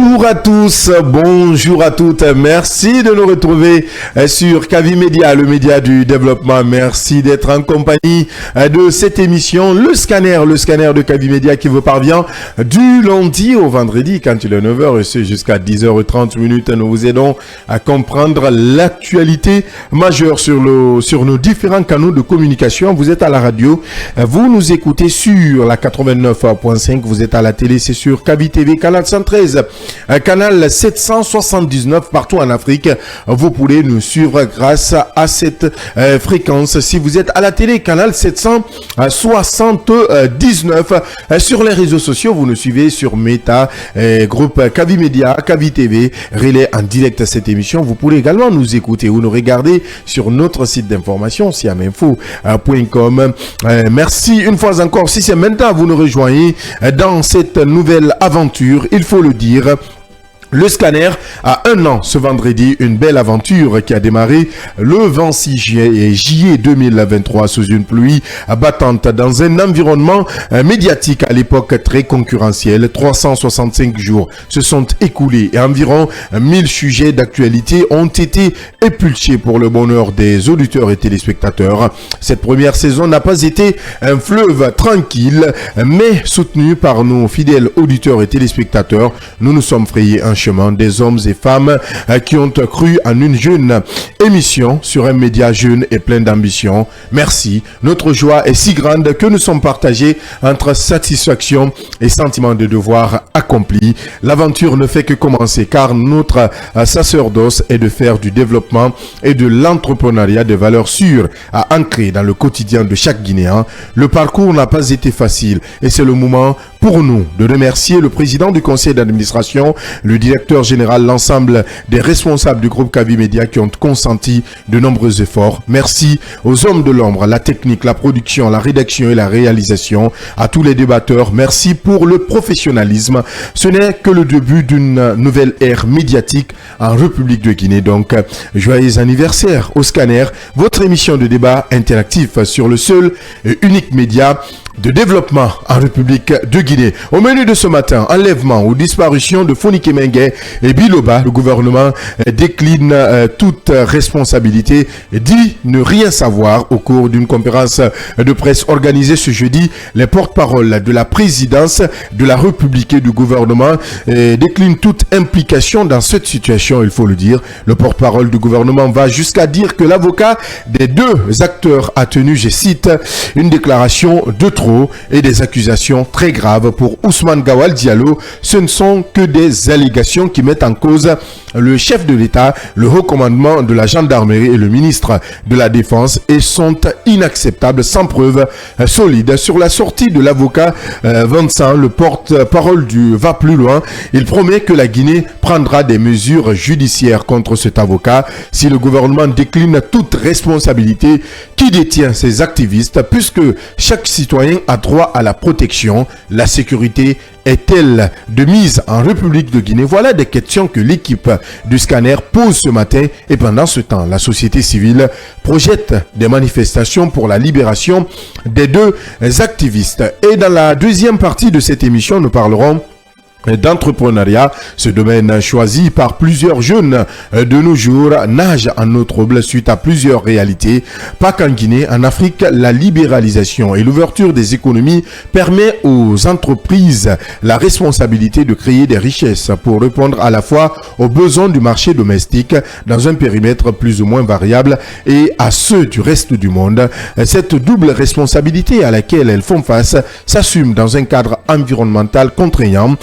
Bonjour à tous, bonjour à toutes. Merci de nous retrouver sur Kavi Média, le média du développement. Merci d'être en compagnie de cette émission, le scanner de Kavi Média qui vous parvient du lundi au vendredi quand il est 9h et c'est jusqu'à 10h30 minutes. Nous vous aidons à comprendre l'actualité majeure sur nos différents canaux de communication. Vous êtes à la radio, vous nous écoutez sur la 89.5, vous êtes à la télé, c'est sur Kavi TV, canal 113, canal 779 partout en Afrique. Vous pourrez nous suivre grâce à cette fréquence. Si vous êtes à la télé, canal 779. Sur les réseaux sociaux, vous nous suivez sur Meta, groupe Kavi Média, Kavi TV, relais en direct à cette émission. Vous pourrez également nous écouter ou nous regarder sur notre site d'information, siaminfo.com. Merci une fois encore. Si c'est maintenant vous nous rejoignez dans cette nouvelle aventure, il faut le dire, le scanner a un an ce vendredi, une belle aventure qui a démarré le 26 juillet 2023 sous une pluie battante dans un environnement médiatique à l'époque très concurrentiel. 365 jours se sont écoulés et environ 1000 sujets d'actualité ont été épulchés pour le bonheur des auditeurs et téléspectateurs. Cette première saison n'a pas été un fleuve tranquille, mais soutenu par nos fidèles auditeurs et téléspectateurs, nous nous sommes frayés un chemin, des hommes et femmes qui ont cru en une jeune émission sur un média jeune et plein d'ambition. Merci. Notre joie est si grande que nous sommes partagés entre satisfaction et sentiment de devoir accompli. L'aventure ne fait que commencer car notre sacerdoce est de faire du développement et de l'entrepreneuriat des valeurs sûres à ancrer dans le quotidien de chaque Guinéen. Le parcours n'a pas été facile et c'est le moment pour nous de remercier le président du conseil d'administration, le directeur général, l'ensemble des responsables du groupe Kavi Média qui ont consenti de nombreux efforts. Merci aux hommes de l'ombre, la technique, la production, la rédaction et la réalisation, à tous les débatteurs. Merci pour le professionnalisme. Ce n'est que le début d'une nouvelle ère médiatique en République de Guinée. Donc, joyeux anniversaire au scanner, votre émission de débat interactif sur le seul et unique média de développement en République de Guinée. Au menu de ce matin, enlèvement ou disparition de Fonike Mengue et Biloba. Le gouvernement décline toute responsabilité et dit ne rien savoir. Au cours d'une conférence de presse organisée ce jeudi, les porte-paroles de la présidence de la République et du gouvernement déclinent toute implication dans cette situation, il faut le dire. Le porte-parole du gouvernement va jusqu'à dire que l'avocat des deux acteurs a tenu, je cite, une déclaration de trop et des accusations très graves pour Ousmane Gawal Diallo. Ce ne sont que des allégations qui mettent en cause le chef de l'État, le haut commandement de la gendarmerie et le ministre de la Défense et sont inacceptables sans preuve solide. Sur la sortie de l'avocat Vincent, le porte-parole du va plus loin. Il promet que la Guinée prendra des mesures judiciaires contre cet avocat si le gouvernement décline toute responsabilité. Qui détient ces activistes puisque chaque citoyen a droit à la protection? La sécurité est-elle de mise en République de Guinée? Voilà des questions que l'équipe du scanner pose ce matin et pendant ce temps, la société civile projette des manifestations pour la libération des deux activistes. Et dans la deuxième partie de cette émission, nous parlerons d'entrepreneuriat, ce domaine choisi par plusieurs jeunes de nos jours nage en eau trouble suite à plusieurs réalités. Pas qu'en Guinée, en Afrique, la libéralisation et l'ouverture des économies permet aux entreprises la responsabilité de créer des richesses pour répondre à la fois aux besoins du marché domestique dans un périmètre plus ou moins variable et à ceux du reste du monde. Cette double responsabilité à laquelle elles font face s'assume dans un cadre environnemental contraignant.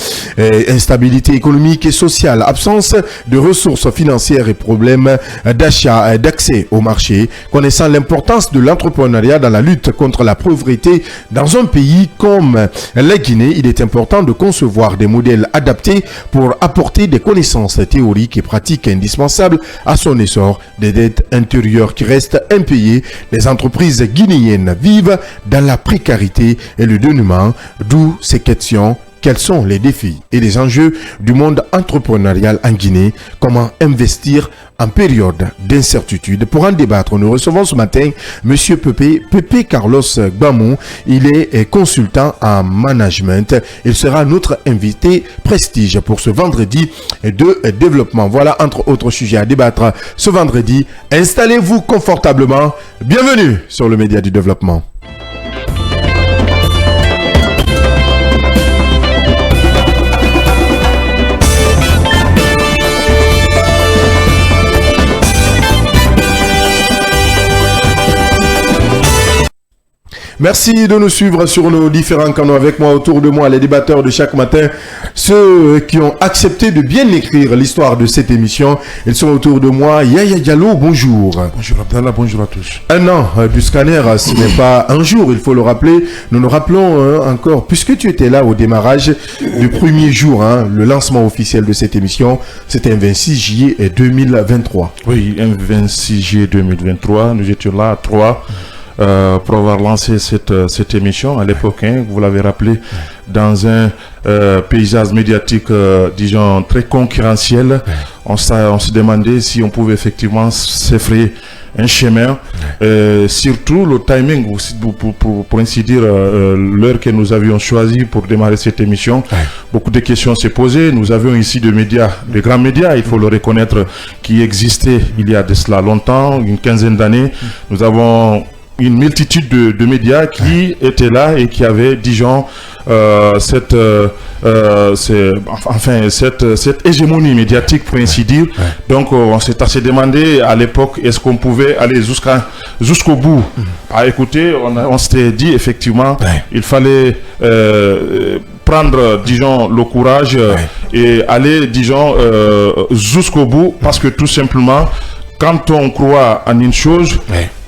Instabilité économique et sociale, absence de ressources financières et problèmes d'achat, d'accès au marché. Connaissant l'importance de l'entrepreneuriat dans la lutte contre la pauvreté dans un pays comme la Guinée, il est important de concevoir des modèles adaptés pour apporter des connaissances théoriques et pratiques indispensables à son essor. Des dettes intérieures qui restent impayées, les entreprises guinéennes vivent dans la précarité et le dénuement, d'où ces questions quels sont les défis et les enjeux du monde entrepreneurial en Guinée, comment investir en période d'incertitude. Pour en débattre, nous recevons ce matin M. Pepe Carlos Gbamou. Il est consultant en management. Il sera notre invité prestige pour ce vendredi de développement. Voilà entre autres sujets à débattre ce vendredi. Installez-vous confortablement. Bienvenue sur le Média du Développement. Merci de nous suivre sur nos différents canaux. Avec moi, autour de moi, les débatteurs de chaque matin, ceux qui ont accepté de bien écrire l'histoire de cette émission. Ils sont autour de moi. Yaya Diallo, bonjour. Bonjour Abdallah, bonjour à tous. Un an du scanner, ce n'est pas un jour, il faut le rappeler. Nous nous rappelons encore, puisque tu étais là au démarrage du premier jour, le lancement officiel de cette émission, c'était un 26 juillet 2023. Oui, un 26 juillet 2023, nous étions là à 3. Pour avoir lancé cette émission à l'époque, vous l'avez rappelé, dans un paysage médiatique, disons, très concurrentiel. On se demandait si on pouvait effectivement s'effrayer un chemin, surtout le timing, pour ainsi dire, l'heure que nous avions choisi pour démarrer cette émission. Beaucoup de questions s'est posées. Nous avions ici des grands médias, il faut le reconnaître, qui existaient il y a de cela longtemps, une quinzaine d'années. Nous avons une multitude de médias qui étaient là et qui avaient, disons, cette hégémonie médiatique, pour ainsi dire. Donc, on s'est assez demandé à l'époque, est-ce qu'on pouvait aller jusqu'au bout. Écoutez, on s'était dit, effectivement, il fallait prendre, disons, le courage et aller, disons, jusqu'au bout, parce que tout simplement, quand on croit en une chose,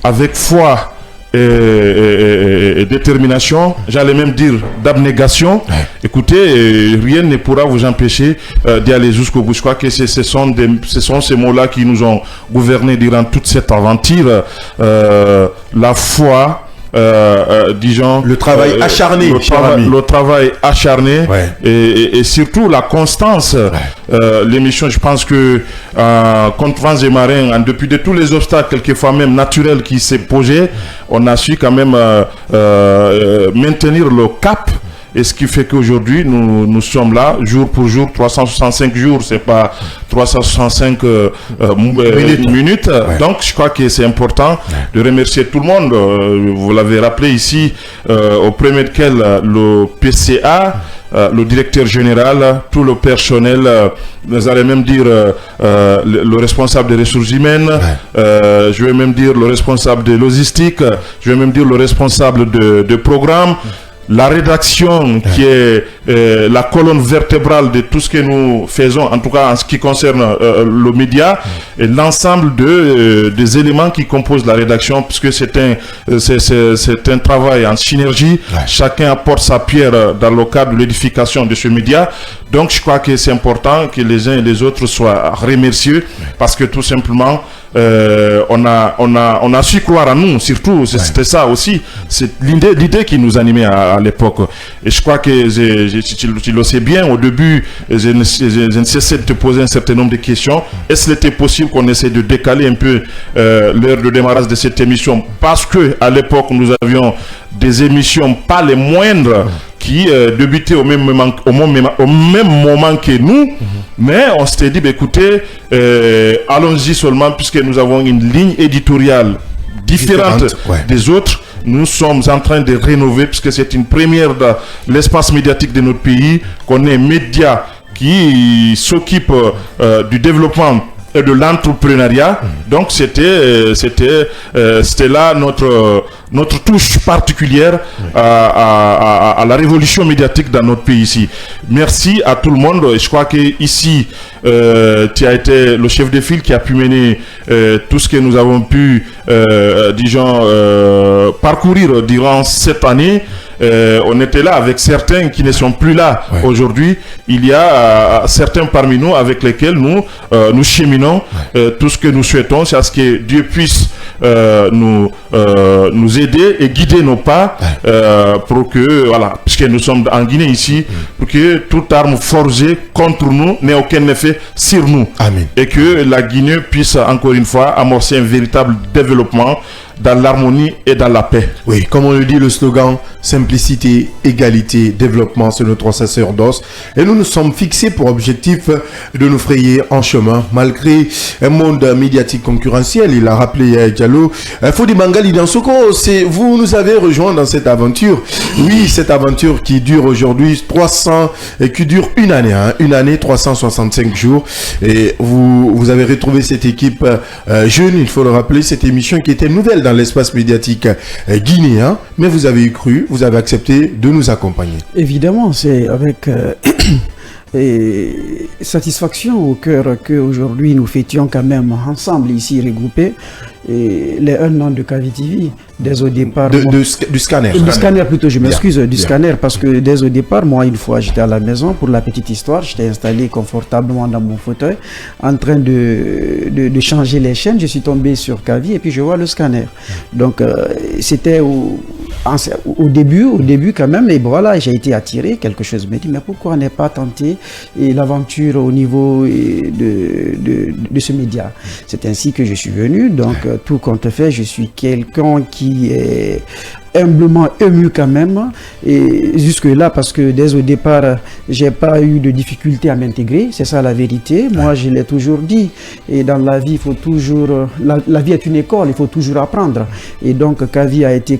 avec foi et détermination, j'allais même dire d'abnégation, écoutez, rien ne pourra vous empêcher d'y aller jusqu'au bout. Je crois que ce sont ces mots-là qui nous ont gouvernés durant toute cette aventure. La foi, disons, le travail acharné, le travail acharné, et surtout la constance. L'émission, je pense que contre vents et marins, depuis de tous les obstacles, quelquefois même naturels, qui s'est posé, on a su quand même maintenir le cap. Et ce qui fait qu'aujourd'hui, nous sommes là, jour pour jour, 365 jours, c'est pas 365 minutes. Donc, je crois que c'est important de remercier tout le monde. Vous l'avez rappelé ici, au premier desquels le PCA, le directeur général, tout le personnel, vous allez même dire le responsable des ressources humaines, je vais même dire le responsable de logistique, je vais même dire le responsable de programme, la rédaction qui est la colonne vertébrale de tout ce que nous faisons, en tout cas en ce qui concerne le média, et l'ensemble des éléments qui composent la rédaction, puisque c'est un travail en synergie. Chacun apporte sa pierre dans le cadre de l'édification de ce média. Donc je crois que c'est important que les uns et les autres soient remerciés, parce que tout simplement on a su croire en nous, surtout. C'était ça aussi, c'est l'idée qui nous animait à l'époque. Et je crois que tu le sais bien, au début je ne cessais de te poser un certain nombre de questions. Est-ce qu'il était possible qu'on essaie de décaler un peu l'heure de démarrage de cette émission, parce que à l'époque nous avions des émissions pas les moindres qui débutaient au même moment que nous, mais on s'était dit, écoutez, allons-y seulement, puisque nous avons une ligne éditoriale différente des autres. Nous sommes en train de rénover, puisque c'est une première dans l'espace médiatique de notre pays, qu'on ait un média qui s'occupe du développement et de l'entrepreneuriat. Donc c'était là notre touche particulière à la révolution médiatique dans notre pays ici. Merci à tout le monde. Je crois que ici tu as été le chef de file qui a pu mener tout ce que nous avons pu disons parcourir durant cette année. On était là avec certains qui ne sont plus là aujourd'hui. Il y a certains parmi nous avec lesquels nous cheminons. Tout ce que nous souhaitons, c'est à ce que Dieu puisse nous aider et guider nos pas pour que, voilà, puisque nous sommes en Guinée ici, pour que toute arme forgée contre nous n'ait aucun effet sur nous. Amen. Et que la Guinée puisse encore une fois amorcer un véritable développement dans l'harmonie et dans la paix. Oui, comme on le dit, le slogan simplicité, égalité, développement, c'est notre sacerdoce. Et nous nous sommes fixés pour objectif de nous frayer en chemin, malgré un monde médiatique concurrentiel. Il a rappelé Diallo. Fodi Bangali Dansoko, vous nous avez rejoint dans cette aventure. Oui, cette aventure qui dure aujourd'hui 300, et qui dure une année, 365 jours. Et vous avez retrouvé cette équipe jeune, il faut le rappeler, cette émission qui était nouvelle dans l'espace médiatique guinéen, mais vous avez cru, vous avez accepté de nous accompagner. Évidemment, c'est avec satisfaction au cœur qu'aujourd'hui nous fêtions quand même ensemble ici regroupés les 1 an de Kavi TV. Dès au départ, du scanner. Du scanner plutôt, je m'excuse, du Bien. scanner, parce que dès au départ, moi, une fois, j'étais à la maison, pour la petite histoire, j'étais installé confortablement dans mon fauteuil, en train de changer les chaînes, je suis tombé sur Kavi et puis je vois le scanner. Donc, c'était au début quand même, et voilà, j'ai été attiré, quelque chose me dit, mais pourquoi on n'est pas tenté l'aventure au niveau de ce média? C'est ainsi que je suis venu, donc tout compte fait, je suis quelqu'un qui est humblement ému quand même, et jusque là, parce que dès au départ j'ai pas eu de difficulté à m'intégrer, c'est ça la vérité. Moi je l'ai toujours dit, et dans la vie il faut toujours, la vie est une école, il faut toujours apprendre, et donc Kavi a été,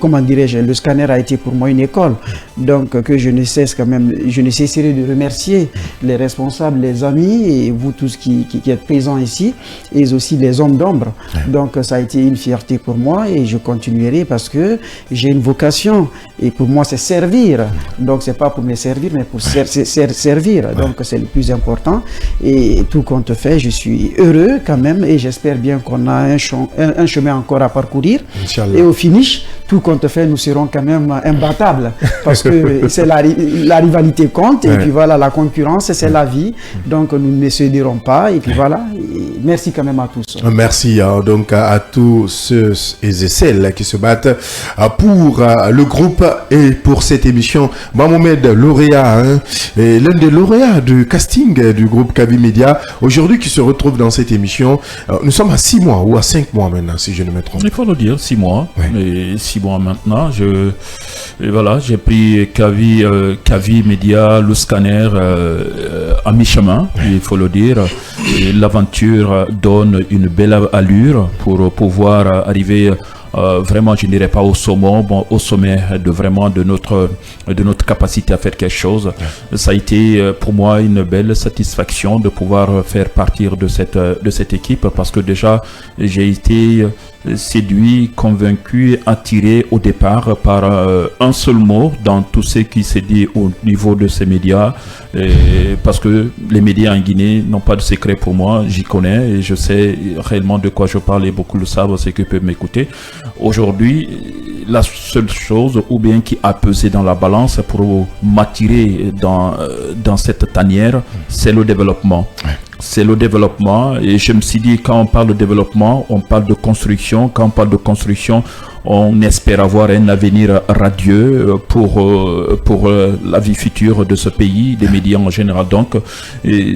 comment dirais-je, le scanner a été pour moi une école, donc que je ne cesserai de remercier les responsables, les amis et vous tous qui êtes présents ici, et aussi les hommes d'ombre. Donc ça a été une fierté pour moi, et je continuerai parce que j'ai une vocation, et pour moi c'est servir, donc c'est pas pour me servir mais pour servir, donc c'est le plus important, et tout compte fait, je suis heureux quand même, et j'espère bien qu'on a un chemin encore à parcourir. Inch'Allah. Et au finish, tout compte fait, nous serons quand même imbattables, parce que c'est la rivalité compte, et puis voilà, la concurrence c'est la vie, donc nous ne céderons pas, et puis voilà, et merci quand même à tous. Merci donc à tous ceux et celles qui se battent pour le groupe et pour cette émission. Mamomed, lauréat, l'un des lauréats du casting du groupe Kavi Media, aujourd'hui qui se retrouve dans cette émission. Nous sommes à 6 mois ou à 5 mois maintenant, si je ne me trompe. Il faut le dire, 6 mois. Oui. Et 6 mois maintenant, j'ai pris Kavi Media, le scanner à mi-chemin, il faut le dire. Et l'aventure donne une belle allure pour pouvoir arriver vraiment, je ne dirais pas au sommet de notre capacité à faire quelque chose. Ça a été pour moi une belle satisfaction de pouvoir faire partir de cette équipe, parce que déjà j'ai été séduit, convaincu, attiré au départ par un seul mot dans tout ce qui s'est dit au niveau de ces médias, parce que les médias en Guinée n'ont pas de secret pour moi, j'y connais et je sais réellement de quoi je parle, et beaucoup le savent, ceux qui peuvent m'écouter. Aujourd'hui, la seule chose ou bien qui a pesé dans la balance pour m'attirer dans cette tanière, c'est le développement. C'est le développement, et je me suis dit, quand on parle de développement, on parle de construction. Quand on parle de construction, on espère avoir un avenir radieux pour la vie future de ce pays, des médias en général. Donc,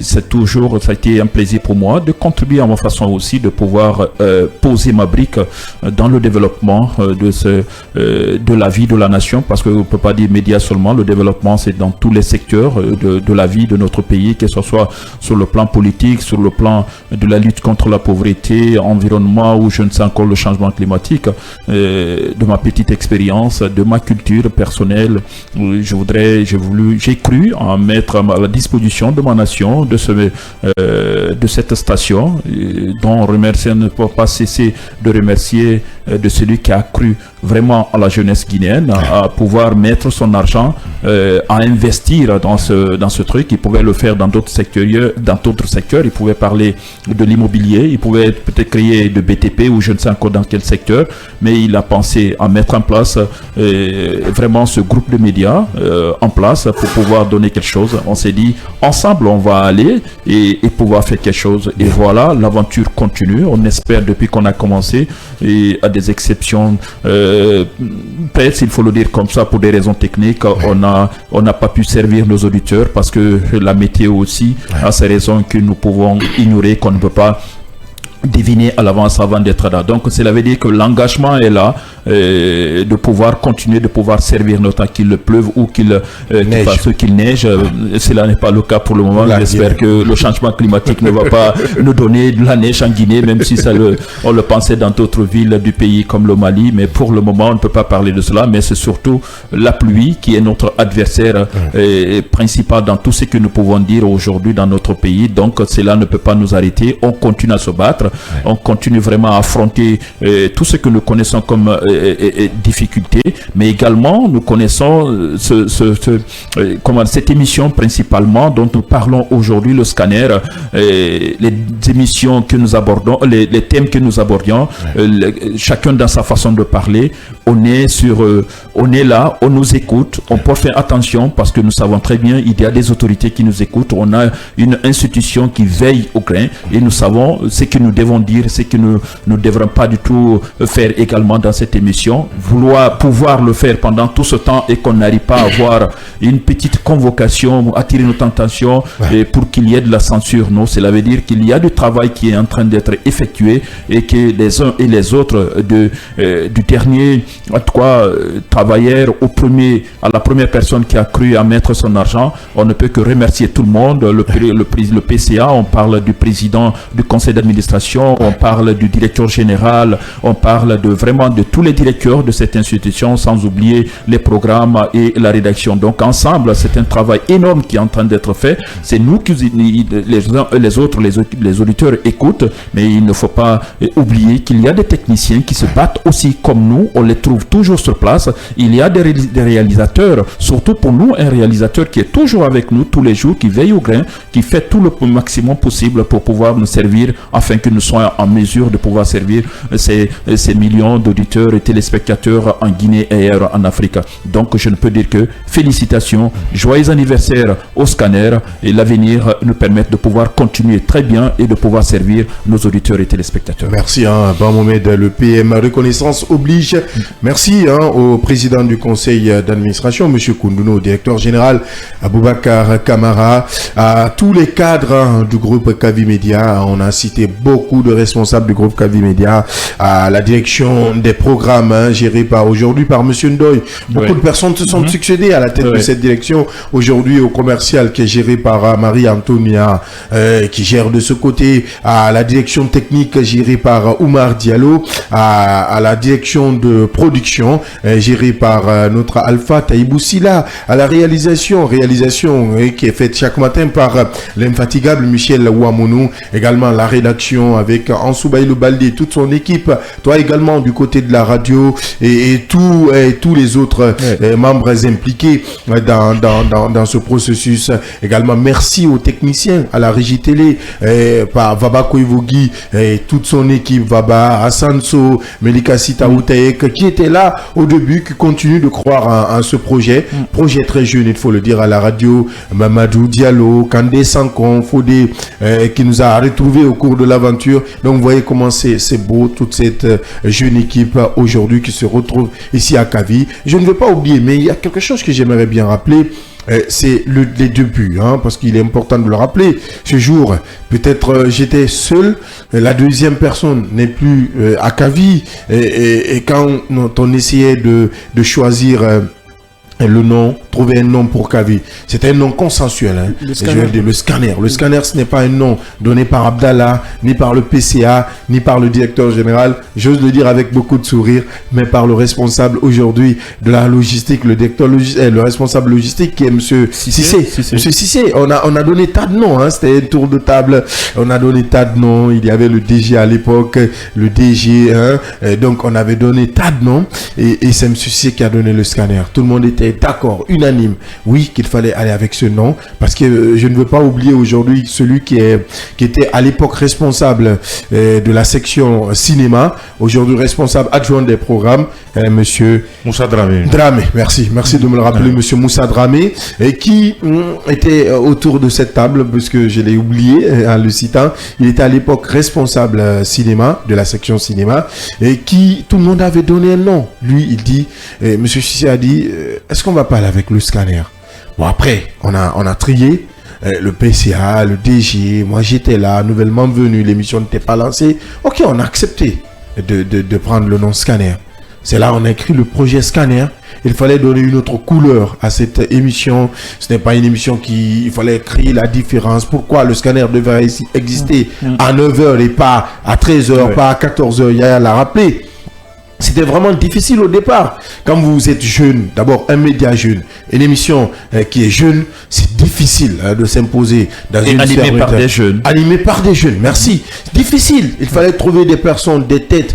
ça a été un plaisir pour moi de contribuer à ma façon aussi, de pouvoir poser ma brique dans le développement de la vie de la nation, parce qu'on ne peut pas dire médias seulement. Le développement, c'est dans tous les secteurs de la vie de notre pays, que ce soit sur le plan politique, sur le plan de la lutte contre la pauvreté, environnement, ou je ne sais encore le changement climatique. De ma petite expérience, de ma culture personnelle, j'ai cru en mettre à la disposition de ma nation, de cette station, dont on ne peut pas cesser de remercier de celui qui a cru vraiment à la jeunesse guinéenne, à pouvoir mettre son argent, à investir dans ce truc. Il pouvait le faire dans d'autres secteurs, il pouvait parler de l'immobilier, il pouvait peut-être créer de BTP ou je ne sais encore dans quel secteur, mais il a pensé à mettre en place vraiment ce groupe de médias en place pour pouvoir donner quelque chose. On s'est dit, ensemble, on va aller et pouvoir faire quelque chose. Et voilà, l'aventure continue. On espère depuis qu'on a commencé, et à des exceptions, peut-être, il faut le dire comme ça, pour des raisons techniques, on n'a pas pu servir nos auditeurs parce que la météo aussi a ces raisons que nous pouvons ignorer, qu'on ne peut pas deviner à l'avance avant d'être là. Donc cela veut dire que l'engagement est là, de pouvoir continuer, de pouvoir servir notre temps, qu'il pleuve ou qu'il neige. Cela n'est pas le cas pour le moment. J'espère que le changement climatique ne va pas nous donner de la neige en Guinée, même si on le pensait dans d'autres villes du pays comme le Mali. Mais pour le moment, on ne peut pas parler de cela. Mais c'est surtout la pluie qui est notre adversaire principal dans tout ce que nous pouvons dire aujourd'hui dans notre pays. Donc cela ne peut pas nous arrêter. On continue à se battre. On continue vraiment à affronter tout ce que nous connaissons comme difficultés, mais également nous connaissons cette émission principalement dont nous parlons aujourd'hui, le scanner, les émissions que nous abordons, les thèmes que nous abordions, chacun dans sa façon de parler. On est là, on nous écoute, on peut faire attention parce que nous savons très bien, il y a des autorités qui nous écoutent, on a une institution qui veille au grain et nous savons ce que nous devons dire, ce que nous ne devrons pas du tout faire également dans cette émission. Pouvoir le faire pendant tout ce temps et qu'on n'arrive pas à avoir une petite convocation, attirer notre attention pour qu'il y ait de la censure. Non, cela veut dire qu'il y a du travail qui est en train d'être effectué et que les uns et les autres du dernier, en tout cas, travailleur à la première personne qui a cru à mettre son argent, on ne peut que remercier tout le monde, le PCA, on parle du président du conseil d'administration, on parle du directeur général, on parle vraiment de tous les directeurs de cette institution, sans oublier les programmes et la rédaction. Donc ensemble, c'est un travail énorme qui est en train d'être fait. C'est nous qui les autres, les auditeurs écoutent, mais il ne faut pas oublier qu'il y a des techniciens qui se battent aussi comme nous, on les trouve toujours sur place. Il y a des réalisateurs, surtout pour nous, un réalisateur qui est toujours avec nous tous les jours, qui veille au grain, qui fait tout le maximum possible pour pouvoir nous servir afin que nous soyons en mesure de pouvoir servir ces millions d'auditeurs et téléspectateurs en Guinée et ailleurs en Afrique. Donc je ne peux dire que félicitations, joyeux anniversaire au scanner, et l'avenir nous permet de pouvoir continuer très bien et de pouvoir servir nos auditeurs et téléspectateurs. Merci, Ban Mohamed, le PM reconnaissance oblige. Merci au président du conseil d'administration, M. Koundouno, au directeur général Aboubakar Kamara, à tous les cadres du groupe Kavi Média. On a cité beaucoup de responsables du groupe Kavi Média, à la direction des programmes gérés aujourd'hui par M. Ndoye. Beaucoup de personnes se sont succédées à la tête de cette direction. Aujourd'hui, au commercial qui est géré par Marie-Antonia, qui gère de ce côté, à la direction technique gérée par Oumar Diallo, à la direction de production gérée par notre Alpha Taïbou Silla, à la réalisation qui est faite chaque matin par l'infatigable Michel Ouamounou, également la rédaction avec Ansoubaïlou Baldé, toute son équipe, toi également du côté de la radio et tous les autres membres impliqués dans ce processus. Également merci aux techniciens, à la régie télé, par Vaba Koivogi et toute son équipe, Vaba, Hassanso, Melika Sitaoutaek, qui était là au début, qui continue de croire en ce projet très jeune, il faut le dire, à la radio, Mamadou Diallo, Kandé Sankon, Fodé, qui nous a retrouvés au cours de l'aventure. Donc vous voyez comment c'est beau, toute cette jeune équipe aujourd'hui qui se retrouve ici à Kavi. Je ne veux pas oublier, mais il y a quelque chose que j'aimerais bien rappeler. C'est les débuts, parce qu'il est important de le rappeler. Ce jour, peut-être j'étais seul, la deuxième personne n'est plus à Kavi, et quand on essayait de choisir le nom, trouver un nom pour Kavi. C'était un nom consensuel. Le scanner. Le scanner, ce n'est pas un nom donné par Abdallah, ni par le PCA, ni par le directeur général. J'ose le dire avec beaucoup de sourire, mais par le responsable aujourd'hui de la logistique, le responsable logistique qui est Monsieur Cissé. Monsieur Cissé, on a donné tas de noms. C'était un tour de table. On a donné tas de noms. Il y avait le DG à l'époque, le DG. Donc on avait donné tas de noms. Et c'est Monsieur Cissé qui a donné le scanner. Tout le monde était était d'accord, unanime, oui, qu'il fallait aller avec ce nom, parce que je ne veux pas oublier aujourd'hui celui qui était à l'époque responsable de la section cinéma, aujourd'hui responsable adjoint des programmes, monsieur Moussa Dramé. Dramé, merci de me le rappeler, monsieur Moussa Dramé, et qui était autour de cette table, parce que je l'ai oublié en le citant. Il était à l'époque responsable cinéma, de la section cinéma, et qui, tout le monde avait donné un nom. Lui, il dit, monsieur Cissé a dit, est-ce qu'on va pas aller avec le scanner? Bon, après, on a trié. Le PCA, le DG, moi j'étais là, nouvellement venu, l'émission n'était pas lancée. Ok, on a accepté de prendre le nom scanner. C'est là on a écrit le projet scanner. Il fallait donner une autre couleur à cette émission. Ce n'est pas une émission il fallait créer la différence. Pourquoi le scanner devait exister à 9h et pas à 13h, pas à 14h? Yaya l'a rappelé. C'était vraiment difficile au départ. Quand vous êtes jeune, d'abord un média jeune, une émission qui est jeune, c'est difficile de s'imposer dans une sphère animé par des jeunes. Animé par des jeunes, merci. C'est difficile. Il fallait trouver des personnes, des têtes,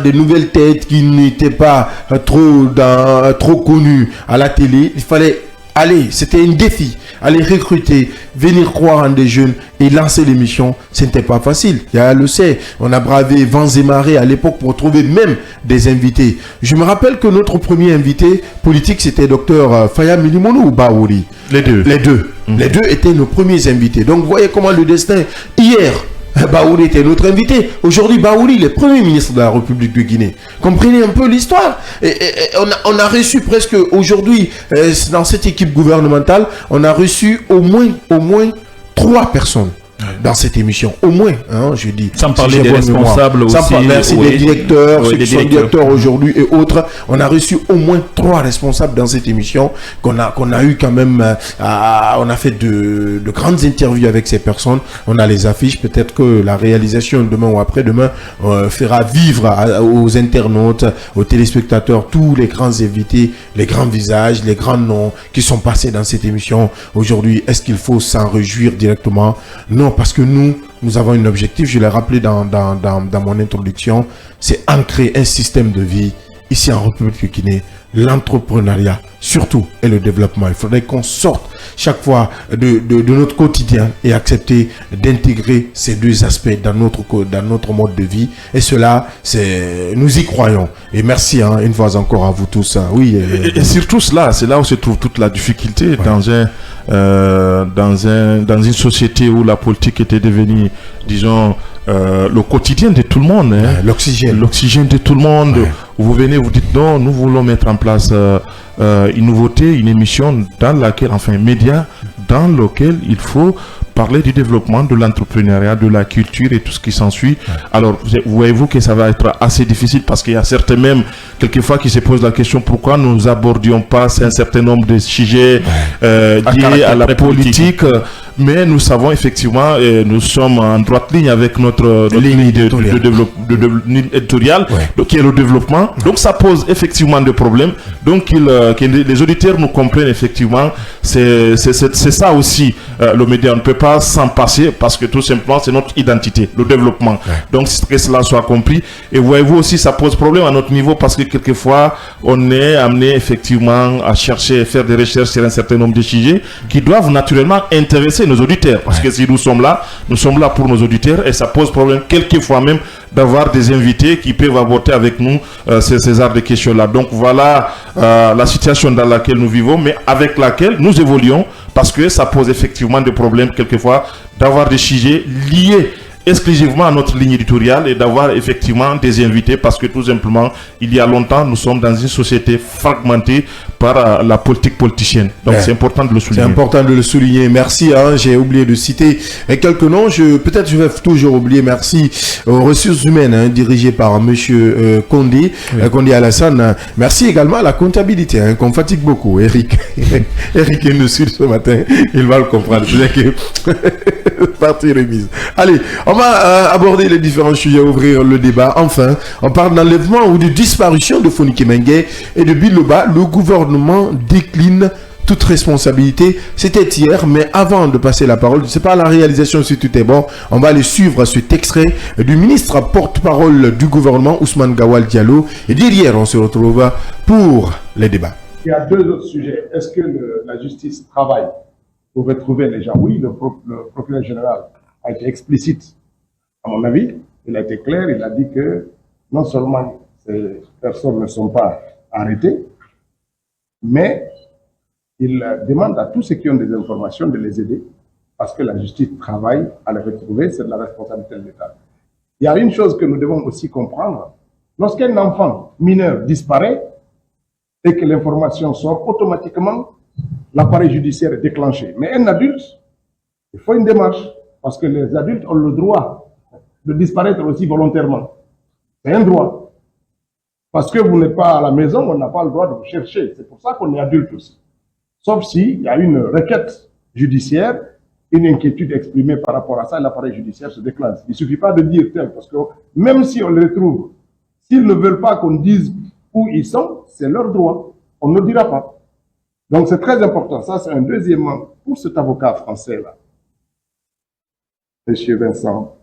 des nouvelles têtes qui n'étaient pas trop connues à la télé. Il fallait aller, c'était un défi. Aller recruter, venir croire en des jeunes et lancer l'émission, ce n'était pas facile. Yaya le sait, on a bravé vents et marées à l'époque pour trouver même des invités. Je me rappelle que notre premier invité politique, c'était Dr Faya Milimono ou Baouri. Les deux. Les deux étaient nos premiers invités. Donc, vous voyez comment le destin, hier, Baouri était notre invité. Aujourd'hui, Baouri, il est Premier ministre de la République de Guinée. Comprenez un peu l'histoire. Et on a reçu presque aujourd'hui, dans cette équipe gouvernementale, on a reçu au moins 3 personnes dans cette émission, au moins, hein, je dis. Sans parler des responsables aussi. Merci des directeurs, ceux qui sont directeurs aujourd'hui et autres. On a reçu au moins 3 responsables dans cette émission qu'on a eu quand même. On a fait de grandes interviews avec ces personnes. On a les affiches. Peut-être que la réalisation demain ou après-demain fera vivre aux internautes, aux téléspectateurs, tous les grands invités, les grands visages, les grands noms qui sont passés dans cette émission. Aujourd'hui, est-ce qu'il faut s'en réjouir directement? Non, parce que nous avons un objectif, je l'ai rappelé dans mon introduction, c'est ancrer un système de vie ici en République de Guinée, l'entrepreneuriat surtout et le développement. Il faudrait qu'on sorte chaque fois de notre quotidien et accepter d'intégrer ces deux aspects dans notre mode de vie. Et cela, nous y croyons. Et merci une fois encore à vous tous. Oui. Et surtout cela, c'est là où se trouve toute la difficulté dans une société où la politique était devenue, disons, le quotidien de tout le monde. L'oxygène de tout le monde. Ouais. Vous venez, vous dites non, nous voulons mettre en place une nouveauté, une émission dans laquelle, enfin, un média dans lequel il faut parler du développement, de l'entrepreneuriat, de la culture et tout ce qui s'ensuit. Ouais. Alors, voyez-vous que ça va être assez difficile parce qu'il y a certains même, quelquefois, qui se posent la question pourquoi nous abordions pas un certain nombre de sujets liés à la politique. Mais nous savons effectivement, nous sommes en droite ligne avec notre ligne éditoriale, qui est le développement. Donc ça pose effectivement des problèmes. Donc que les auditeurs nous comprennent effectivement, c'est ça aussi le média. On ne peut pas s'en passer parce que tout simplement c'est notre identité, le développement. Donc que cela soit compris. Et voyez-vous aussi, ça pose problème à notre niveau parce que quelquefois on est amené effectivement à chercher, faire des recherches sur un certain nombre de sujets qui doivent naturellement intéresser nos auditeurs. Parce que si nous sommes là pour nos auditeurs et ça pose problème quelquefois même d'avoir des invités qui peuvent aborder avec nous ces arts de questions-là. Donc voilà la situation dans laquelle nous vivons, mais avec laquelle nous évoluons parce que ça pose effectivement des problèmes quelquefois d'avoir des sujets liés exclusivement à notre ligne éditoriale et d'avoir effectivement des invités parce que tout simplement, il y a longtemps, nous sommes dans une société fragmentée par la politique politicienne. Donc c'est important de le souligner. C'est important de le souligner. Merci. J'ai oublié de citer quelques noms. Peut-être je vais toujours oublier. Merci aux ressources humaines dirigées par monsieur Condé, Condé Alassane. Merci également à la comptabilité qu'on fatigue beaucoup. Eric est nous suit ce matin. Il va le comprendre. Partie remise. Allez, on va aborder les différents sujets, ouvrir le débat. Enfin, on parle d'enlèvement ou de disparition de Fonike Mengué et de Biloba. Le gouvernement décline toute responsabilité. C'était hier, mais avant de passer la parole, c'est pas la réalisation si tout est bon. On va aller suivre cet extrait du ministre porte-parole du gouvernement, Ousmane Gawal Diallo. Et derrière, on se retrouve pour les débats. Il y a deux autres sujets. Est-ce que la justice travaille pour retrouver les gens? Oui, le procureur général a été explicite, à mon avis. Il a été clair, il a dit que non seulement ces personnes ne sont pas arrêtées, mais il demande à tous ceux qui ont des informations de les aider, parce que la justice travaille à les retrouver, c'est de la responsabilité de l'État. Il y a une chose que nous devons aussi comprendre. Lorsqu'un enfant mineur disparaît et que l'information sort, automatiquement, l'appareil judiciaire est déclenché. Mais un adulte, il faut une démarche, parce que les adultes ont le droit de disparaître aussi volontairement. C'est un droit. Parce que vous n'êtes pas à la maison, on n'a pas le droit de vous chercher. C'est pour ça qu'on est adulte aussi. Sauf s'il y a une requête judiciaire, une inquiétude exprimée par rapport à ça, l'appareil judiciaire se déclenche. Il ne suffit pas de dire tel, parce que même si on les retrouve, s'ils ne veulent pas qu'on dise où ils sont, c'est leur droit. On ne le dira pas. Donc c'est très important. Ça, c'est un deuxièmement pour cet avocat français-là, M. Vincent.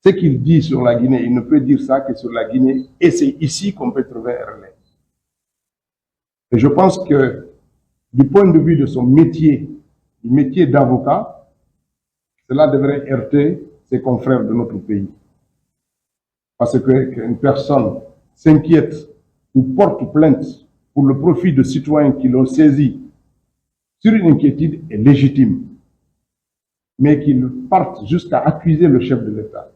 Ce qu'il dit sur la Guinée, il ne peut dire ça que sur la Guinée, et c'est ici qu'on peut trouver un relais. Et je pense que, du point de vue de son métier, du métier d'avocat, cela devrait heurter ses confrères de notre pays. Parce qu'une personne s'inquiète ou porte plainte pour le profit de citoyens qui l'ont saisi sur une inquiétude est légitime. Mais qu'ils partent jusqu'à accuser le chef de l'État,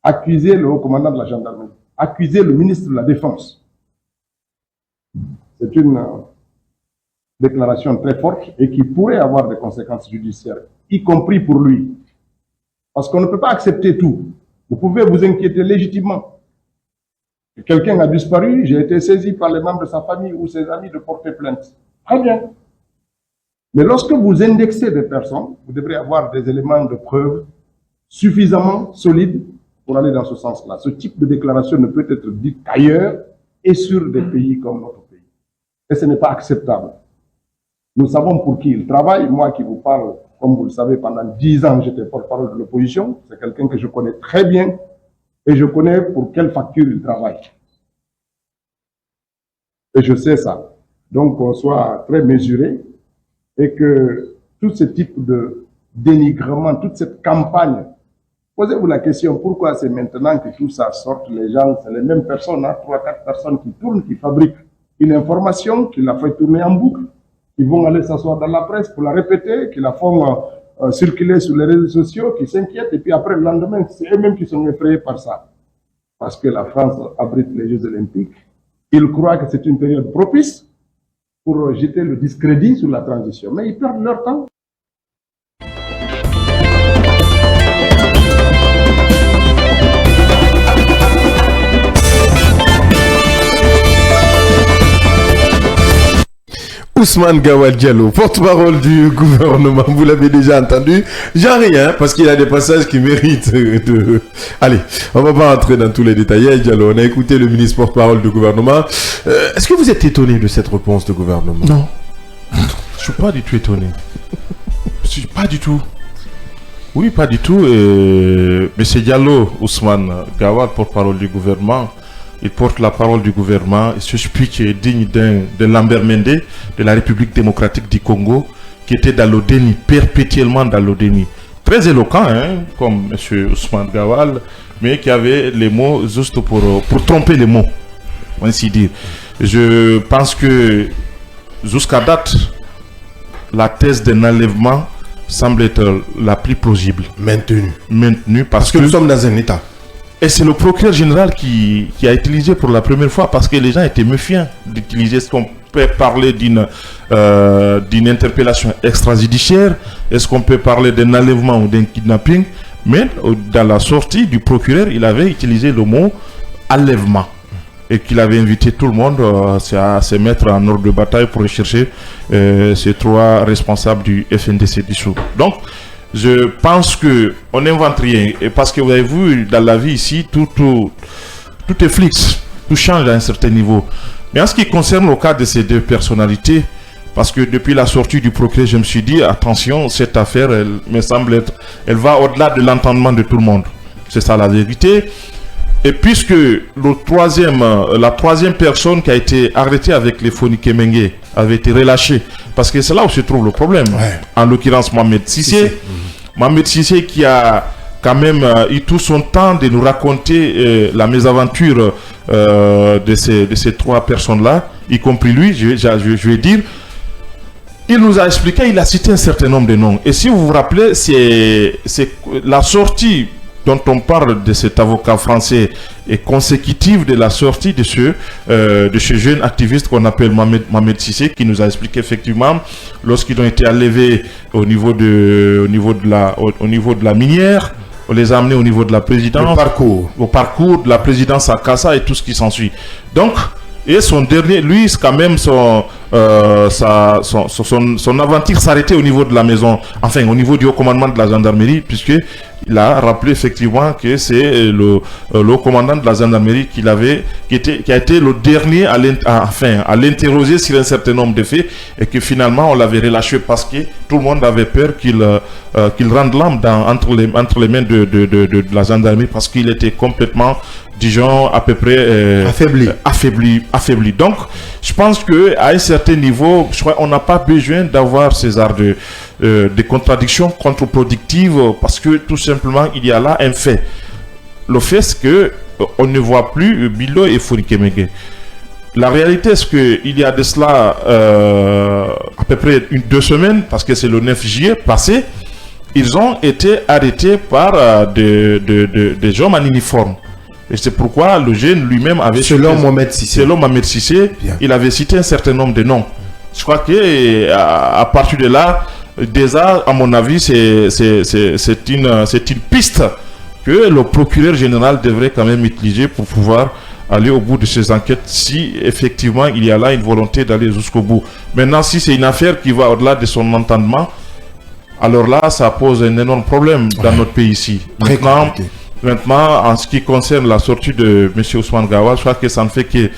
accuser le haut commandant de la gendarmerie, accuser le ministre de la Défense. C'est une déclaration très forte et qui pourrait avoir des conséquences judiciaires, y compris pour lui. Parce qu'on ne peut pas accepter tout. Vous pouvez vous inquiéter légitimement. Quelqu'un a disparu, j'ai été saisi par les membres de sa famille ou ses amis de porter plainte. Très bien. Mais lorsque vous indexez des personnes, vous devrez avoir des éléments de preuve suffisamment solides pour aller dans ce sens-là. Ce type de déclaration ne peut être dit qu'ailleurs et sur des pays comme notre pays. Et ce n'est pas acceptable. Nous savons pour qui il travaille. Moi qui vous parle, comme vous le savez, pendant 10 ans, j'étais porte-parole de l'opposition. C'est quelqu'un que je connais très bien et je connais pour quelle facture il travaille. Et je sais ça. Donc, qu'on soit très mesuré et que tout ce type de dénigrement, toute cette campagne, posez-vous la question, pourquoi c'est maintenant que tout ça sort, les gens, c'est les mêmes personnes, 3-4 personnes qui tournent, qui fabriquent une information, qui la font tourner en boucle, qui vont aller s'asseoir dans la presse pour la répéter, qui la font circuler sur les réseaux sociaux, qui s'inquiètent, et puis après le lendemain, c'est eux-mêmes qui sont effrayés par ça. Parce que la France abrite les Jeux Olympiques. Ils croient que c'est une période propice pour jeter le discrédit sur la transition. Mais ils perdent leur temps. Ousmane Gawal Diallo, porte-parole du gouvernement, vous l'avez déjà entendu. J'en rien, parce qu'il y a des passages qui méritent de... Allez, on va pas entrer dans tous les détails. Diallo, on a écouté le ministre porte-parole du gouvernement. Est-ce que vous êtes étonné de cette réponse du gouvernement? Non. Je suis pas du tout étonné. Je suis pas du tout. Oui, pas du tout. Monsieur Diallo, Ousmane Gawal, porte-parole du gouvernement, il porte la parole du gouvernement. Il s'explique qu'il est digne d'un Lambert Mende de la République démocratique du Congo, qui était dans le déni, perpétuellement dans le déni. Très éloquent, hein, comme M. Ousmane Gawal, mais qui avait les mots juste pour tromper les mots, ainsi dire. Je pense que jusqu'à date, la thèse d'un enlèvement semble être la plus plausible. Maintenue parce que nous sommes dans un état. Et c'est le procureur général qui a utilisé pour la première fois, parce que les gens étaient méfiants d'utiliser ce qu'on peut parler d'une interpellation extrajudiciaire, est-ce qu'on peut parler d'un enlèvement ou d'un kidnapping, mais dans la sortie du procureur, il avait utilisé le mot enlèvement et qu'il avait invité tout le monde à se mettre en ordre de bataille pour rechercher ces 3 responsables du FNDC dissous. Donc, je pense qu'on n'invente rien. Et parce que vous avez vu, dans la vie ici, tout est fixe, tout change à un certain niveau. Mais en ce qui concerne le cas de ces 2 personnalités, parce que depuis la sortie du procureur, je me suis dit, attention, cette affaire, elle me semble elle va au-delà de l'entendement de tout le monde. C'est ça la vérité. Et puisque la troisième personne qui a été arrêtée avec les Foni Kemengue avait été relâchée, parce que c'est là où se trouve le problème. En l'occurrence, Mohamed Sissé. Mohamed Sissé qui a quand même eu tout son temps de nous raconter la mésaventure de ces trois personnes-là, y compris lui, je vais dire. Il nous a expliqué, il a cité un certain nombre de noms. Et si vous vous rappelez, c'est la sortie dont on parle de cet avocat français est consécutive de la sortie de ce jeune activiste qu'on appelle Mohamed Sissé, qui nous a expliqué effectivement, lorsqu'ils ont été enlevés au niveau de la minière, on les a amenés au niveau de la présidence, au parcours de la présidence à Kassa et tout ce qui s'ensuit. Donc, et son dernier, lui, c'est quand même son aventure s'arrêtait au niveau de la maison, enfin au niveau du haut commandement de la gendarmerie, puisque il a rappelé effectivement que c'est le haut commandant de la gendarmerie qui a été le dernier à l'interroger sur un certain nombre de faits, et que finalement on l'avait relâché parce que tout le monde avait peur qu'il rende l'âme entre les mains de la gendarmerie, parce qu'il était complètement, disons, à peu près affaibli. Donc, je pense qu'à un certain niveau, je crois qu'on n'a pas besoin d'avoir ces arts de contradictions contre-productives, parce que tout simplement, il y a là un fait. Le fait, c'est qu'on ne voit plus Bilo et Foni Kemengue. La réalité, c'est qu'il y a de cela à peu près 2 semaines, parce que c'est le 9 juillet passé, ils ont été arrêtés par des hommes en uniforme. Et c'est pourquoi le jeune lui-même avait... Selon Mohamed Sissé, il avait cité un certain nombre de noms. Je crois qu'à partir de là, déjà, à mon avis, c'est une piste que le procureur général devrait quand même utiliser pour pouvoir aller au bout de ces enquêtes, si effectivement il y a là une volonté d'aller jusqu'au bout. Maintenant, si c'est une affaire qui va au-delà de son entendement, alors là, ça pose un énorme problème dans notre pays ici. Maintenant, en ce qui concerne la sortie de M. Ousmane Gawal, je crois que ça ne fait que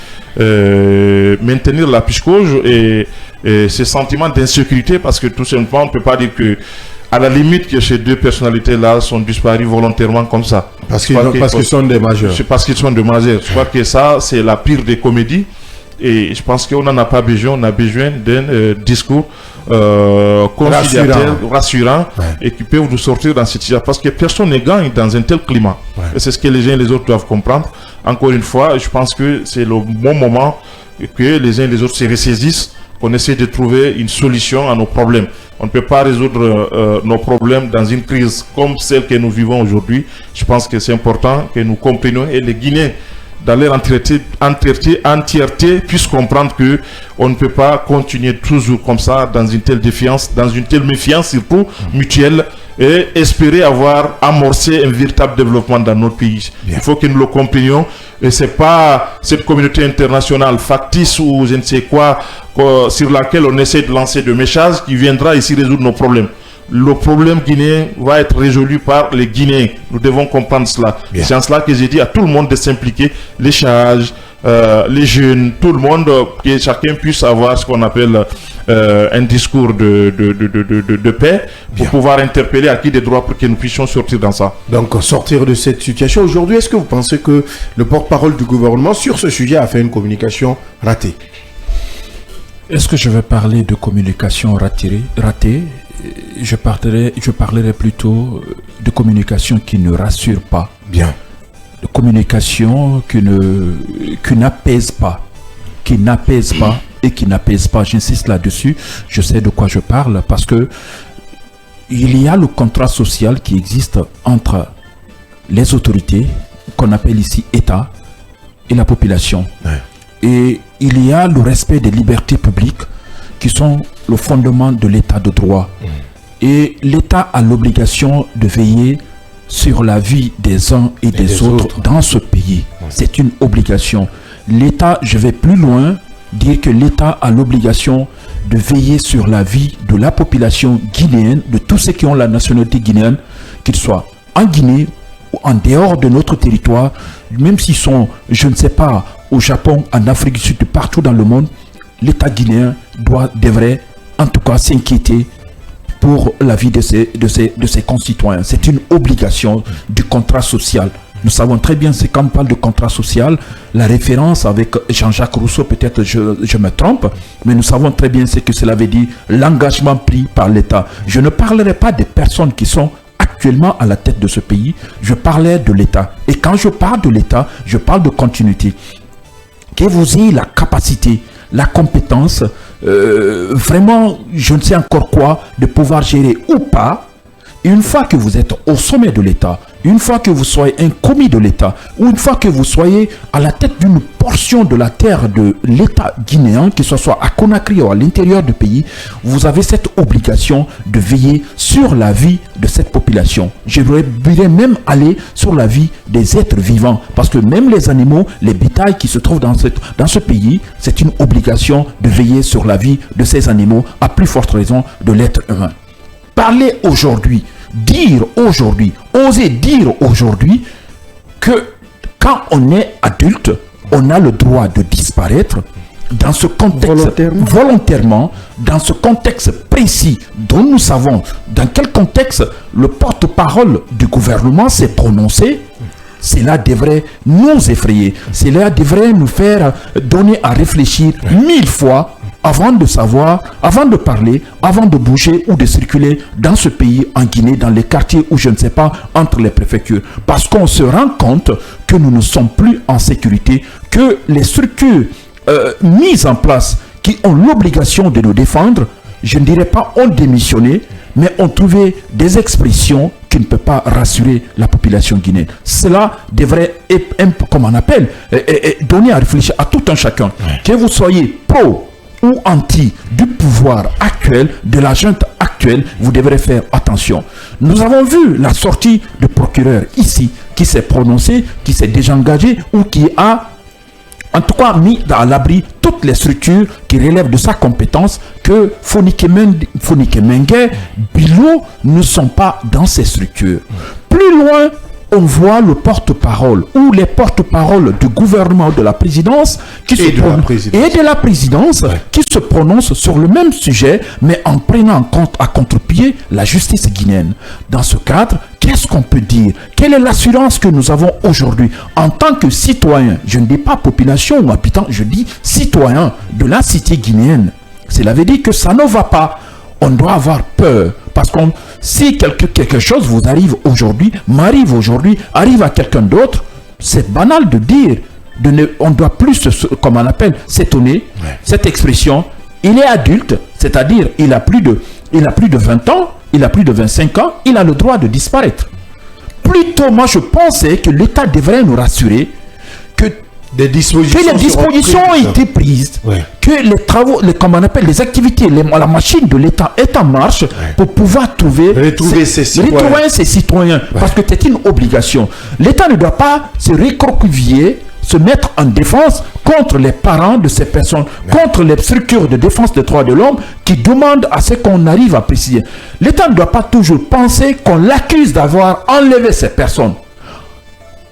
maintenir la piscose et ces sentiments d'insécurité, parce que tout simplement, on ne peut pas dire que, à la limite, que ces deux personnalités-là sont disparues volontairement comme ça. Parce qu'ils sont des majeurs. C'est parce qu'ils sont des majeurs. Je crois que ça, c'est la pire des comédies. Et je pense qu'on n'en a pas besoin. On a besoin d'un discours conciliateur, rassurant, et qui peut nous sortir dans cette situation. Parce que personne ne gagne dans un tel climat. Et c'est ce que les uns et les autres doivent comprendre. Encore une fois, je pense que c'est le bon moment que les uns et les autres se ressaisissent, qu'on essaie de trouver une solution à nos problèmes. On ne peut pas résoudre nos problèmes dans une crise comme celle que nous vivons aujourd'hui. Je pense que c'est important que nous comprenions, et les Guinéens, dans leur entièreté, puissent comprendre que on ne peut pas continuer toujours comme ça, dans une telle défiance, dans une telle méfiance surtout mutuelle, et espérer avoir amorcé un véritable développement dans notre pays. Il faut que nous le comprenions, et c'est pas cette communauté internationale factice ou je ne sais quoi sur laquelle on essaie de lancer de messages qui viendra ici résoudre nos problèmes. Le problème guinéen va être résolu par les Guinéens. Nous devons comprendre cela. C'est en cela que j'ai dit à tout le monde de s'impliquer, les charges, les jeunes, tout le monde, que chacun puisse avoir ce qu'on appelle un discours de paix pour pouvoir interpeller à qui des droits pour que nous puissions sortir dans ça. Donc, sortir de cette situation. Aujourd'hui, est-ce que vous pensez que le porte-parole du gouvernement sur ce sujet a fait une communication ratée? Est-ce que je vais parler de communication ratée? Je parlerai plutôt de communication qui ne rassure pas. Bien. De communication qui n'apaise pas. J'insiste là-dessus. Je sais de quoi je parle, parce que il y a le contrat social qui existe entre les autorités, qu'on appelle ici État, et la population. Et il y a le respect des libertés publiques qui sont le fondement de l'état de droit. Et l'État a l'obligation de veiller sur la vie des uns et des autres dans ce pays. C'est une obligation. L'État, je vais plus loin, dire que l'État a l'obligation de veiller sur la vie de la population guinéenne, de tous ceux qui ont la nationalité guinéenne, qu'ils soient en Guinée ou en dehors de notre territoire, même s'ils sont, je ne sais pas, au Japon, en Afrique du Sud, partout dans le monde. L'État guinéen devrait en tout cas s'inquiéter pour la vie de ses concitoyens. C'est une obligation du contrat social Nous savons très bien, c'est quand on parle de contrat social, la référence avec Jean-Jacques Rousseau, peut-être je me trompe, mais nous savons très bien ce que cela veut dire, l'engagement pris par l'État. Je ne parlerai pas des personnes qui sont actuellement à la tête de ce pays, je parlais de l'État. Et quand je parle de l'État, je parle de continuité. Que vous ayez la capacité, la compétence, vraiment, je ne sais encore quoi, de pouvoir gérer ou pas. Une fois que vous êtes au sommet de l'État, une fois que vous soyez un commis de l'État, ou une fois que vous soyez à la tête d'une portion de la terre de l'État guinéen, que ce soit à Conakry ou à l'intérieur du pays, vous avez cette obligation de veiller sur la vie de cette population. Je voudrais même aller sur la vie des êtres vivants, parce que même les animaux, les bétails qui se trouvent dans ce pays, c'est une obligation de veiller sur la vie de ces animaux, à plus forte raison de l'être humain. Parler aujourd'hui, dire aujourd'hui, oser dire aujourd'hui que quand on est adulte, on a le droit de disparaître dans ce contexte volontairement, dans ce contexte précis dont nous savons dans quel contexte le porte-parole du gouvernement s'est prononcé. Cela devrait nous effrayer, cela devrait nous faire donner à réfléchir 1000 fois avant de savoir, avant de parler, avant de bouger ou de circuler dans ce pays, en Guinée, dans les quartiers ou je ne sais pas, entre les préfectures. Parce qu'on se rend compte que nous ne sommes plus en sécurité, que les structures mises en place qui ont l'obligation de nous défendre, je ne dirais pas ont démissionné, mais ont trouvé des expressions qui ne peuvent pas rassurer la population guinéenne. Cela devrait, comme on appelle, donner à réfléchir à tout un chacun. Que vous soyez pro ou anti du pouvoir actuel, de la junte actuelle, vous devrez faire attention. Nous avons vu la sortie du procureur ici, qui s'est prononcé, qui s'est désengagé ou qui a en tout cas mis à l'abri toutes les structures qui relèvent de sa compétence, que Fonike Mengue, Bilo ne sont pas dans ces structures. Plus loin, on voit le porte-parole ou les porte-paroles du gouvernement, de la présidence qui se prononcent sur le même sujet, mais en prenant en compte à contre-pied la justice guinéenne. Dans ce cadre, qu'est-ce qu'on peut dire? Quelle est l'assurance que nous avons aujourd'hui en tant que citoyens? Je ne dis pas population ou habitants, je dis citoyens de la cité guinéenne. Cela veut dire que ça ne va pas. On doit avoir peur. Parce que si quelque chose vous arrive aujourd'hui, m'arrive aujourd'hui, arrive à quelqu'un d'autre, c'est banal de dire, on ne doit plus, comme on appelle, s'étonner. Cette expression, il est adulte, c'est-à-dire il a plus de 20 ans, il a plus de 25 ans, il a le droit de disparaître. Plutôt, moi je pensais que l'État devrait nous rassurer que les dispositions ont été prises, que les travaux, comme on appelle les activités, la machine de l'État est en marche pour pouvoir retrouver ces citoyens. Parce que c'est une obligation. L'État ne doit pas se recroqueviller, se mettre en défense contre les parents de ces personnes, contre les structures de défense des droits de l'homme qui demandent à ce qu'on arrive à préciser. L'État ne doit pas toujours penser qu'on l'accuse d'avoir enlevé ces personnes.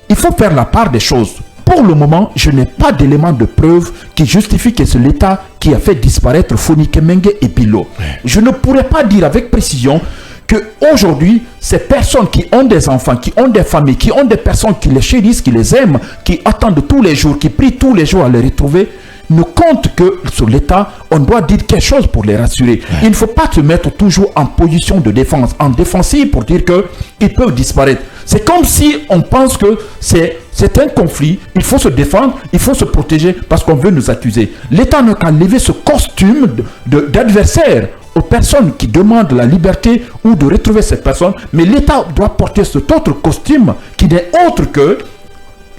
Il faut faire la part des choses. Pour le moment, je n'ai pas d'éléments de preuve qui justifient que c'est l'État qui a fait disparaître Fonike Mengue et Bilo. Je ne pourrais pas dire avec précision qu'aujourd'hui, ces personnes qui ont des enfants, qui ont des familles, qui ont des personnes qui les chérissent, qui les aiment, qui attendent tous les jours, qui prient tous les jours à les retrouver, ne compte que sur l'État, on doit dire quelque chose pour les rassurer. Il ne faut pas se mettre toujours en position de défense, en défensive pour dire qu'ils peuvent disparaître. C'est comme si on pense que c'est un conflit, il faut se défendre, il faut se protéger parce qu'on veut nous accuser. L'État n'a qu'à lever ce costume d'adversaire aux personnes qui demandent la liberté ou de retrouver ces personnes, mais l'État doit porter cet autre costume qui n'est autre que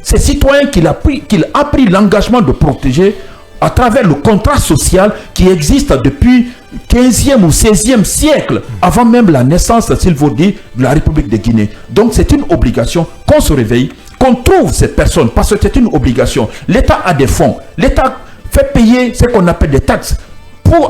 ces citoyens qu'il a pris l'engagement de protéger à travers le contrat social qui existe depuis 15e ou 16e siècle, avant même la naissance, s'il vous dit, de la République de Guinée. Donc c'est une obligation qu'on se réveille, qu'on trouve ces personnes, parce que c'est une obligation. L'État a des fonds, l'État fait payer ce qu'on appelle des taxes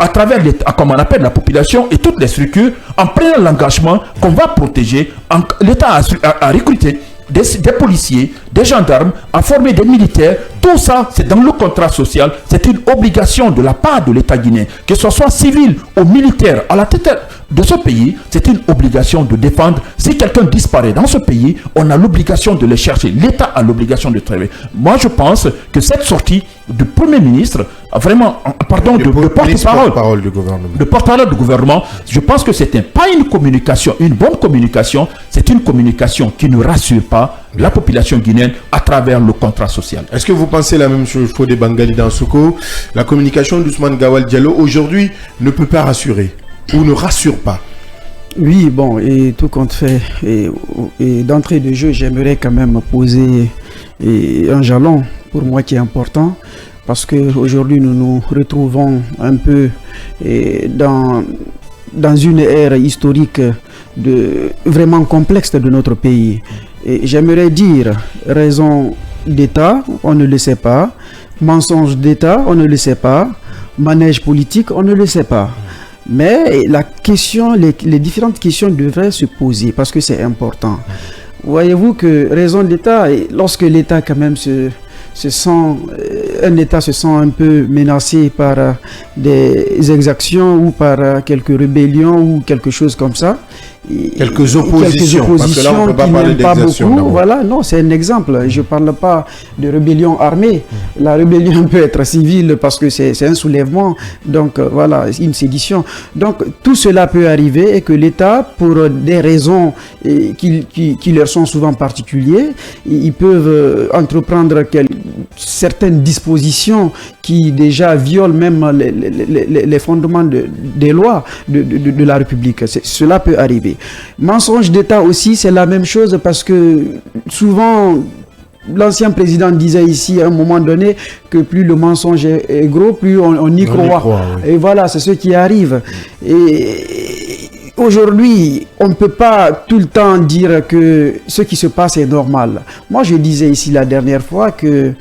à travers comme on appelle la population et toutes les structures, en prenant l'engagement qu'on va protéger. L'État a recruté des policiers, des gendarmes, à former des militaires. Tout ça, c'est dans le contrat social. C'est une obligation de la part de l'État guinéen, que ce soit civil ou militaire, à la tête de ce pays, c'est une obligation de défendre. Si quelqu'un disparaît dans ce pays, on a l'obligation de le chercher. L'État a l'obligation de travailler. Moi, je pense que cette sortie du Premier ministre, vraiment, pardon, de porte-parole du gouvernement, je pense que c'est pas une communication, une bonne communication, c'est une communication qui ne rassure pas la population guinéenne à travers le contrat social. Est-ce que vous pensez la même chose, Fodé Bangali Dansoko? La communication d'Ousmane Gawal Diallo aujourd'hui ne peut pas rassurer ou ne rassure pas? Oui, bon, et tout compte fait, et d'entrée de jeu, j'aimerais quand même poser un jalon pour moi qui est important, parce qu'aujourd'hui nous nous retrouvons un peu dans une ère historique vraiment complexe de notre pays. Et j'aimerais dire raison d'État, on ne le sait pas, mensonge d'État, on ne le sait pas, manège politique, on ne le sait pas. Mais la question, les différentes questions devraient se poser parce que c'est important. Voyez-vous que raison d'État, lorsque l'État quand même un État se sent un peu menacé par des exactions ou par quelques rébellions ou quelque chose comme ça. Quelques oppositions parce que là, on peut pas parler d'exaction. Voilà, non, c'est un exemple. Je ne parle pas de rébellion armée. La rébellion peut être civile parce que c'est un soulèvement. Donc, voilà, une sédition. Donc, tout cela peut arriver et que l'État, pour des raisons qui leur sont souvent particulières, ils peuvent entreprendre certaines dispositions qui déjà violent même les fondements des lois de la République. Cela peut arriver. Mensonge d'État aussi, c'est la même chose parce que souvent, l'ancien président disait ici à un moment donné que plus le mensonge est gros, plus on y croit. Oui. Et voilà, c'est ce qui arrive. Et aujourd'hui, on ne peut pas tout le temps dire que ce qui se passe est normal. Moi, je disais ici la dernière fois que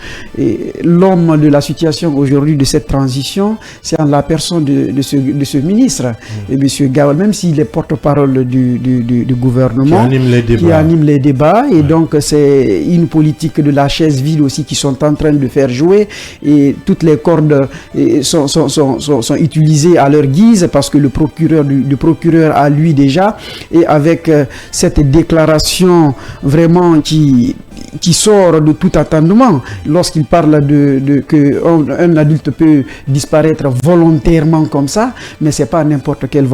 l'homme de la situation aujourd'hui de cette transition, c'est en la personne de ce ministre, et M. Gawal, même s'il est porte-parole du gouvernement, qui anime les débats. Et donc, c'est une politique de la chaise vide aussi qui sont en train de faire jouer. Et toutes les cordes sont utilisées à leur guise parce que le procureur a lui déjà, et avec cette déclaration vraiment qui sort de tout attendement lorsqu'il parle que un adulte peut disparaître volontairement comme ça, mais c'est pas n'importe quel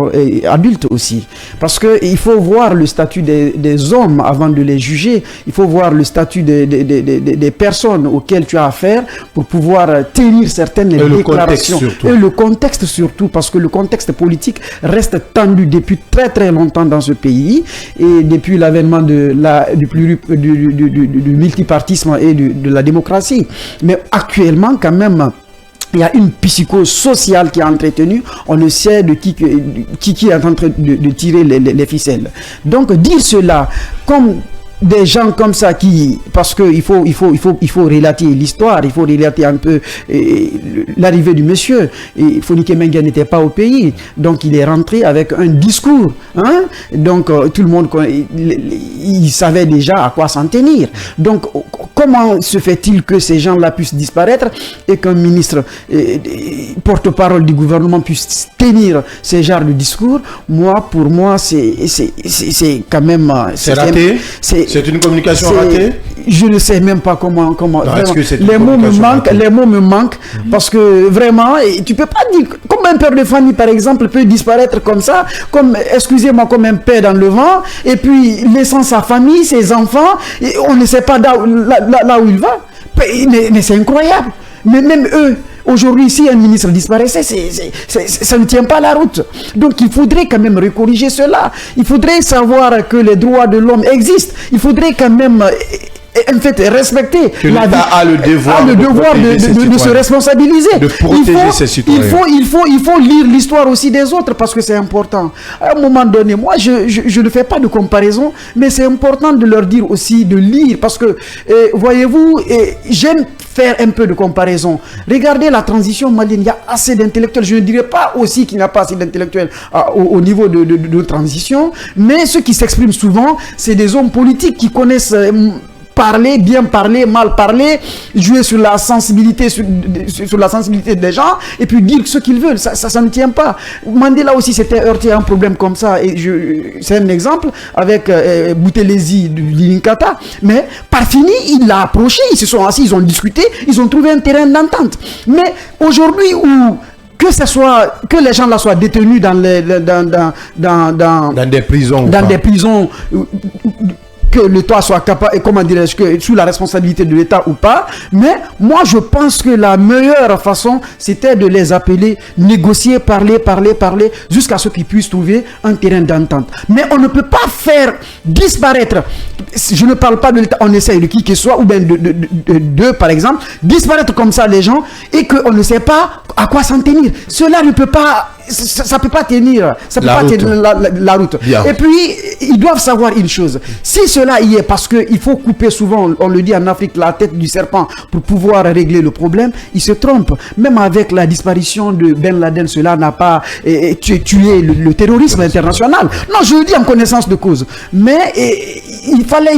adulte aussi, parce que il faut voir le statut des hommes avant de les juger. Il faut voir le statut des personnes auxquelles tu as affaire pour pouvoir tenir certaines déclarations et le contexte surtout, parce que le contexte politique reste tendu depuis très très longtemps dans ce pays, et depuis l'avènement du multipartisme et de la démocratie. Mais actuellement, quand même, il y a une psychose sociale qui est entretenue. On ne sait de qui est en train de tirer les ficelles. Donc, dire cela comme des gens comme ça parce qu'il faut relater l'histoire, il faut relater un peu l'arrivée du monsieur. Et Fonike Menga n'était pas au pays, donc il est rentré avec un discours, hein? Donc tout le monde il savait déjà à quoi s'en tenir. Donc comment se fait-il que ces gens-là puissent disparaître et qu'un ministre porte-parole du gouvernement puisse tenir ce genre de discours? Pour moi, c'est quand même... C'est raté. C'est une communication ratée? Je ne sais même pas comment non, les mots me manquent parce que vraiment, tu peux pas dire comme un père de famille par exemple peut disparaître comme ça, comme un père dans le vent, et puis laissant sa famille, ses enfants, et on ne sait pas là où il va. Mais c'est incroyable. Mais même eux, aujourd'hui, si un ministre disparaissait, ça ne tient pas la route. Donc, il faudrait quand même recorriger cela. Il faudrait savoir que les droits de l'homme existent. Il faudrait quand même... en fait, respecter que l'État a le devoir de se responsabiliser. De protéger ses citoyens. Il faut lire l'histoire aussi des autres parce que c'est important. À un moment donné, moi, je ne fais pas de comparaison, mais c'est important de leur dire aussi de lire parce que, voyez-vous, j'aime faire un peu de comparaison. Regardez la transition malienne, il y a assez d'intellectuels. Je ne dirais pas aussi qu'il n'y a pas assez d'intellectuels au niveau de transition, mais ceux qui s'expriment souvent, c'est des hommes politiques qui connaissent parler, bien parler, mal parler, jouer sur la sensibilité, sur la sensibilité des gens, et puis dire ce qu'ils veulent. Ça ne tient pas. Mandela aussi s'était heurté à un problème comme ça, et c'est un exemple avec Boutelezi du Linkata, mais par fini, il l'a approché, ils se sont assis, ils ont discuté, ils ont trouvé un terrain d'entente. Mais aujourd'hui, que les gens là soient détenus dans des prisons, des prisons, que l'État soit capable, comment dirais-je, que sous la responsabilité de l'État ou pas, mais moi je pense que la meilleure façon c'était de les appeler, négocier, parler, jusqu'à ce qu'ils puissent trouver un terrain d'entente. Mais on ne peut pas faire disparaître, je ne parle pas de l'État, on essaye de qui que ce soit, ou bien de par exemple, disparaître comme ça les gens, et qu'on ne sait pas à quoi s'en tenir. Cela ne peut pas, ça peut pas tenir, ça peut pas tenir la route. Bien. Et puis, ils doivent savoir une chose. Si cela y est, parce qu'il faut couper souvent, on le dit en Afrique, la tête du serpent pour pouvoir régler le problème, ils se trompent. Même avec la disparition de Ben Laden, cela n'a pas tué le terrorisme international. Non, je le dis en connaissance de cause. Mais il fallait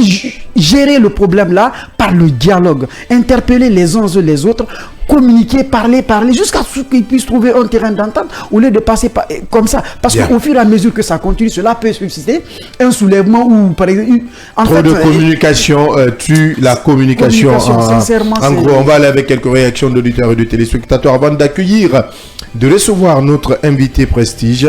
gérer le problème là par le dialogue, interpeller les uns et les autres, communiquer, parler, jusqu'à ce qu'ils puissent trouver un terrain d'entente au lieu de passer comme ça. Parce qu'au fur et à mesure que ça continue, cela peut susciter un soulèvement ou par exemple... Trop de communication tue la communication. En gros, on va aller avec quelques réactions d'auditeurs et de téléspectateurs avant d'accueillir, de recevoir notre invité prestige.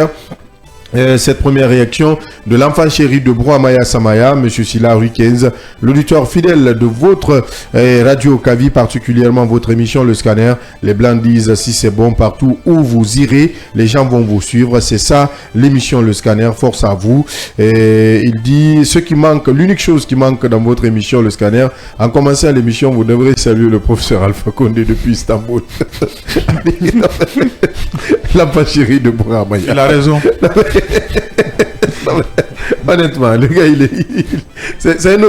Cette première réaction de l'enfant chéri de Brouamaya Samaya, M. Sila Ruikenz, l'auditeur fidèle de votre radio Kavi, particulièrement votre émission Le Scanner. Les Blancs disent si c'est bon partout où vous irez, les gens vont vous suivre. C'est ça l'émission Le Scanner, force à vous. Et il dit ce qui manque, l'unique chose qui manque dans votre émission Le Scanner, en commençant l'émission, vous devrez saluer le professeur Alpha Condé depuis Istanbul. L'enfant chéri de Brouamaya. Il a raison. Honnêtement, le gars, c'est un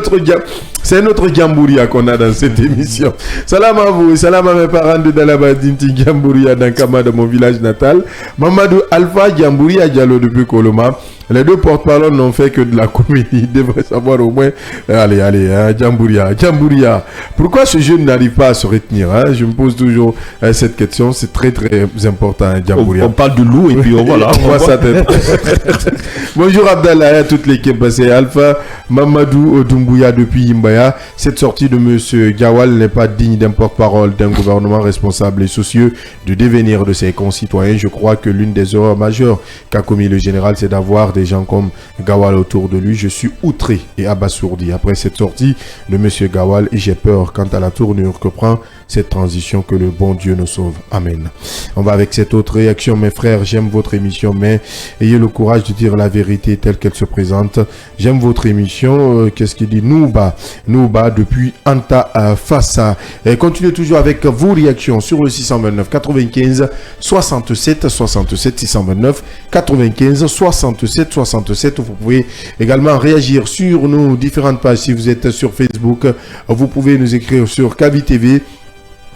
autre Djambouria qu'on a dans cette émission. Salam à vous, salam à mes parents de Dalabadinti Djambouria dans Kama de mon village natal. Mamadou Alpha Djambouria Diallo depuis Koloma. Les deux porte-parole n'ont fait que de la comédie. Ils devraient savoir au moins. Allez, Djambouria. Pourquoi ce jeune n'arrive pas à se retenir, hein? Je me pose toujours cette question. C'est très très important, Djambouria. On parle de loup et puis voilà. On voit sa tête. Bonjour Abdallah et toute l'équipe. C'est Alpha Mamadou Odumbuya depuis Yimbaya. Cette sortie de M. Gawal n'est pas digne d'un porte-parole d'un gouvernement responsable et soucieux du devenir de ses concitoyens. Je crois que l'une des erreurs majeures qu'a commis le général, c'est d'avoir des gens comme Gawal autour de lui. Je suis outré et abasourdi après cette sortie de M. Gawal et j'ai peur quant à la tournure que prend cette transition. Que le bon Dieu nous sauve. Amen. On va avec cette autre réaction. Mes frères, j'aime votre émission, mais ayez le courage de dire la vérité telle qu'elle se présente. J'aime votre émission. Qu'est-ce qu'il dit? Nouba depuis Anta Fassa. Continuez toujours avec vos réactions sur le 629 95 67 67 629 95 67 67. Vous pouvez également réagir sur nos différentes pages. Si vous êtes sur Facebook, vous pouvez nous écrire sur Kavi TV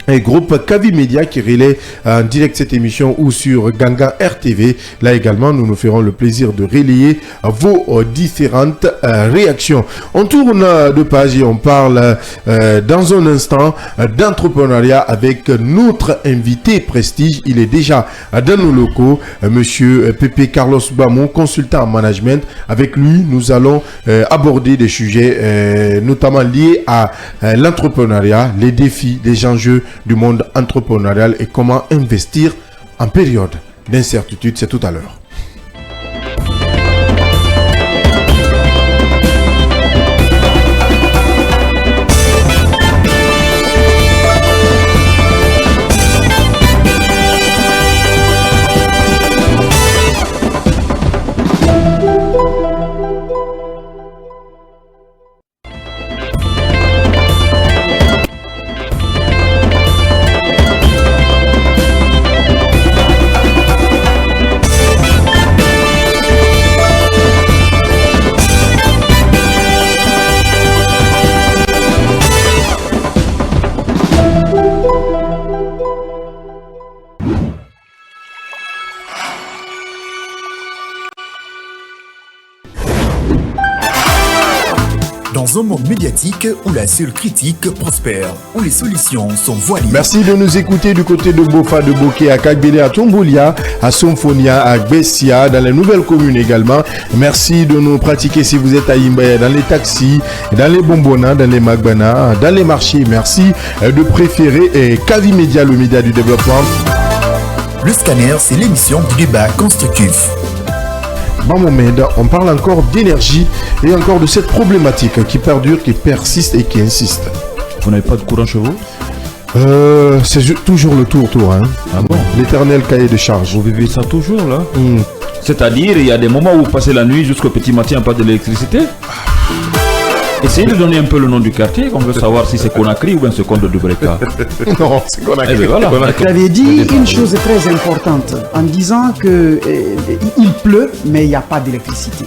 et groupe Kavi Media qui relaie en direct cette émission, ou sur Ganga RTV. Là également, nous nous ferons le plaisir de relayer vos différentes réactions. On tourne de page et on parle dans un instant d'entrepreneuriat avec notre invité prestige. Il est déjà dans nos locaux, monsieur Pepe Carlos Bamon, consultant en management. Avec lui, nous allons aborder des sujets notamment liés à l'entrepreneuriat, les défis, les enjeux du monde entrepreneurial et comment investir en période d'incertitude. C'est tout à l'heure. Dans un monde médiatique où la seule critique prospère, où les solutions sont voilées. Merci de nous écouter du côté de Bofa, de Bokeh, à Kagbele, à Tomboulia, à Somfonia, à Bessia, dans les nouvelles communes également. Merci de nous pratiquer si vous êtes à Imbe, dans les taxis, dans les bonbonnas, dans les magbana, dans les marchés. Merci de préférer Kavi Média, le média du développement. Le Scanner, c'est l'émission du débat constructif. Mamomed, on parle encore d'énergie et encore de cette problématique qui perdure, qui persiste et qui insiste. Vous n'avez pas de courant chez vous? C'est toujours le tour, hein. Ah bon? L'éternel cahier de charge. Vous vivez ça toujours là? C'est-à-dire, il y a des moments où vous passez la nuit jusqu'au petit matin, pas de l'électricité? Essayez de donner un peu le nom du quartier, on veut savoir si c'est Conakry ou bien c'est Conde de Breka. Non, c'est Conakry. Eh bien, voilà. Vous avez dit une chose très importante en disant que il pleut, mais il n'y a pas d'électricité.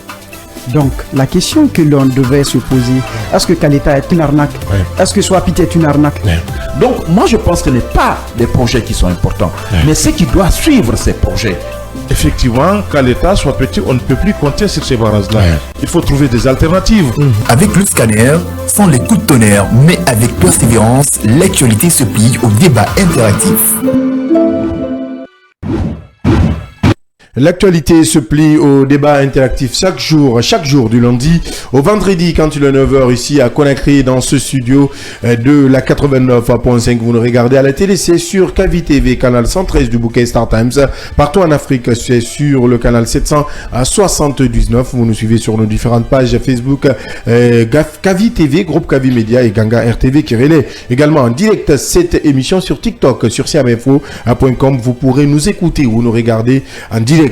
Donc, la question que l'on devait se poser, est-ce que Kaleta est une arnaque? Est-ce que Swapit est une arnaque? Donc, moi je pense que ce n'est pas les projets qui sont importants, mais ce qui doit suivre ces projets. Effectivement, qu'à l'État soit petit, on ne peut plus compter sur ces barrages-là. Il faut trouver des alternatives. Avec le Scanner, sans les coups de tonnerre, mais avec persévérance, l'actualité se plie au débat interactif. L'actualité se plie au débat interactif chaque jour du lundi au vendredi quand il est 9h ici à Conakry dans ce studio de la 89.5. Vous nous regardez à la télé, c'est sur Kavi TV, canal 113 du bouquet Star Times. Partout en Afrique, c'est sur le canal 779. Vous nous suivez sur nos différentes pages Facebook, Kavi TV, groupe Kavi Média et Ganga RTV qui relaie également en direct cette émission sur TikTok, sur siaminfo.com. Vous pourrez nous écouter ou nous regarder en direct.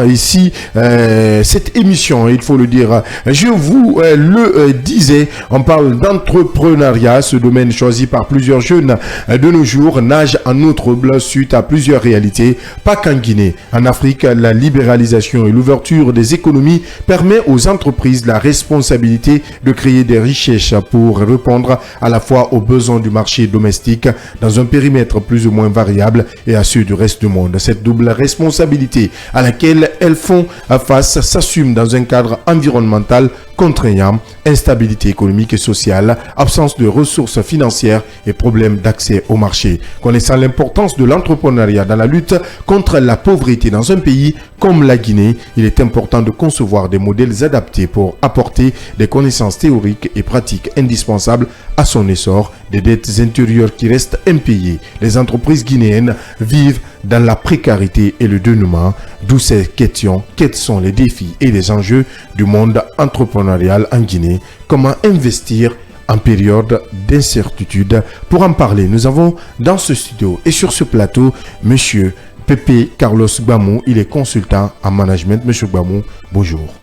Ici, cette émission, il faut le dire, je vous le disais, on parle d'entrepreneuriat, ce domaine choisi par plusieurs jeunes de nos jours, nage en eau trouble suite à plusieurs réalités, pas qu'en Guinée. En Afrique, la libéralisation et l'ouverture des économies permet aux entreprises la responsabilité de créer des richesses pour répondre à la fois aux besoins du marché domestique dans un périmètre plus ou moins variable et à ceux du reste du monde. Cette double responsabilité à laquelle elles font face s'assume dans un cadre environnemental contraignant, instabilité économique et sociale, absence de ressources financières et problèmes d'accès au marché. Connaissant l'importance de l'entrepreneuriat dans la lutte contre la pauvreté dans un pays comme la Guinée, il est important de concevoir des modèles adaptés pour apporter des connaissances théoriques et pratiques indispensables à son essor, des dettes intérieures qui restent impayées. Les entreprises guinéennes vivent dans la précarité et le dénuement, d'où ces questions. Quels sont les défis et les enjeux du monde entrepreneurial en Guinée? Comment investir en période d'incertitude? Pour en parler, nous avons dans ce studio et sur ce plateau, Monsieur Pepe Carlos Gbamou. Il est consultant en management. Monsieur Gbamou, bonjour.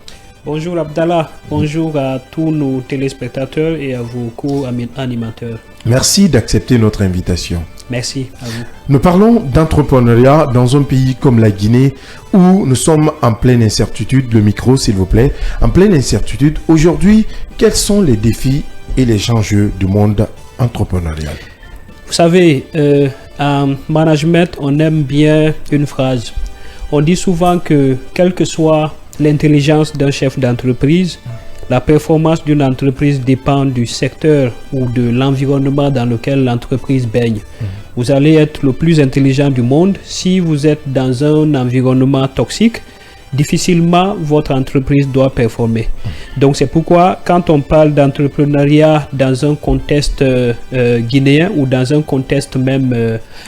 Bonjour Abdallah, bonjour à tous nos téléspectateurs et à vos co-animateurs. Merci d'accepter notre invitation. Merci à vous. Nous parlons d'entrepreneuriat dans un pays comme la Guinée où nous sommes en pleine incertitude. Le micro, s'il vous plaît. En pleine incertitude. Aujourd'hui, quels sont les défis et les enjeux du monde entrepreneurial? Vous savez, en management, on aime bien une phrase. On dit souvent que quelle que soit l'intelligence d'un chef d'entreprise, la performance d'une entreprise dépend du secteur ou de l'environnement dans lequel l'entreprise baigne. Vous allez être le plus intelligent du monde. Si vous êtes dans un environnement toxique, difficilement votre entreprise doit performer. Donc c'est pourquoi quand on parle d'entrepreneuriat dans un contexte guinéen ou dans un contexte même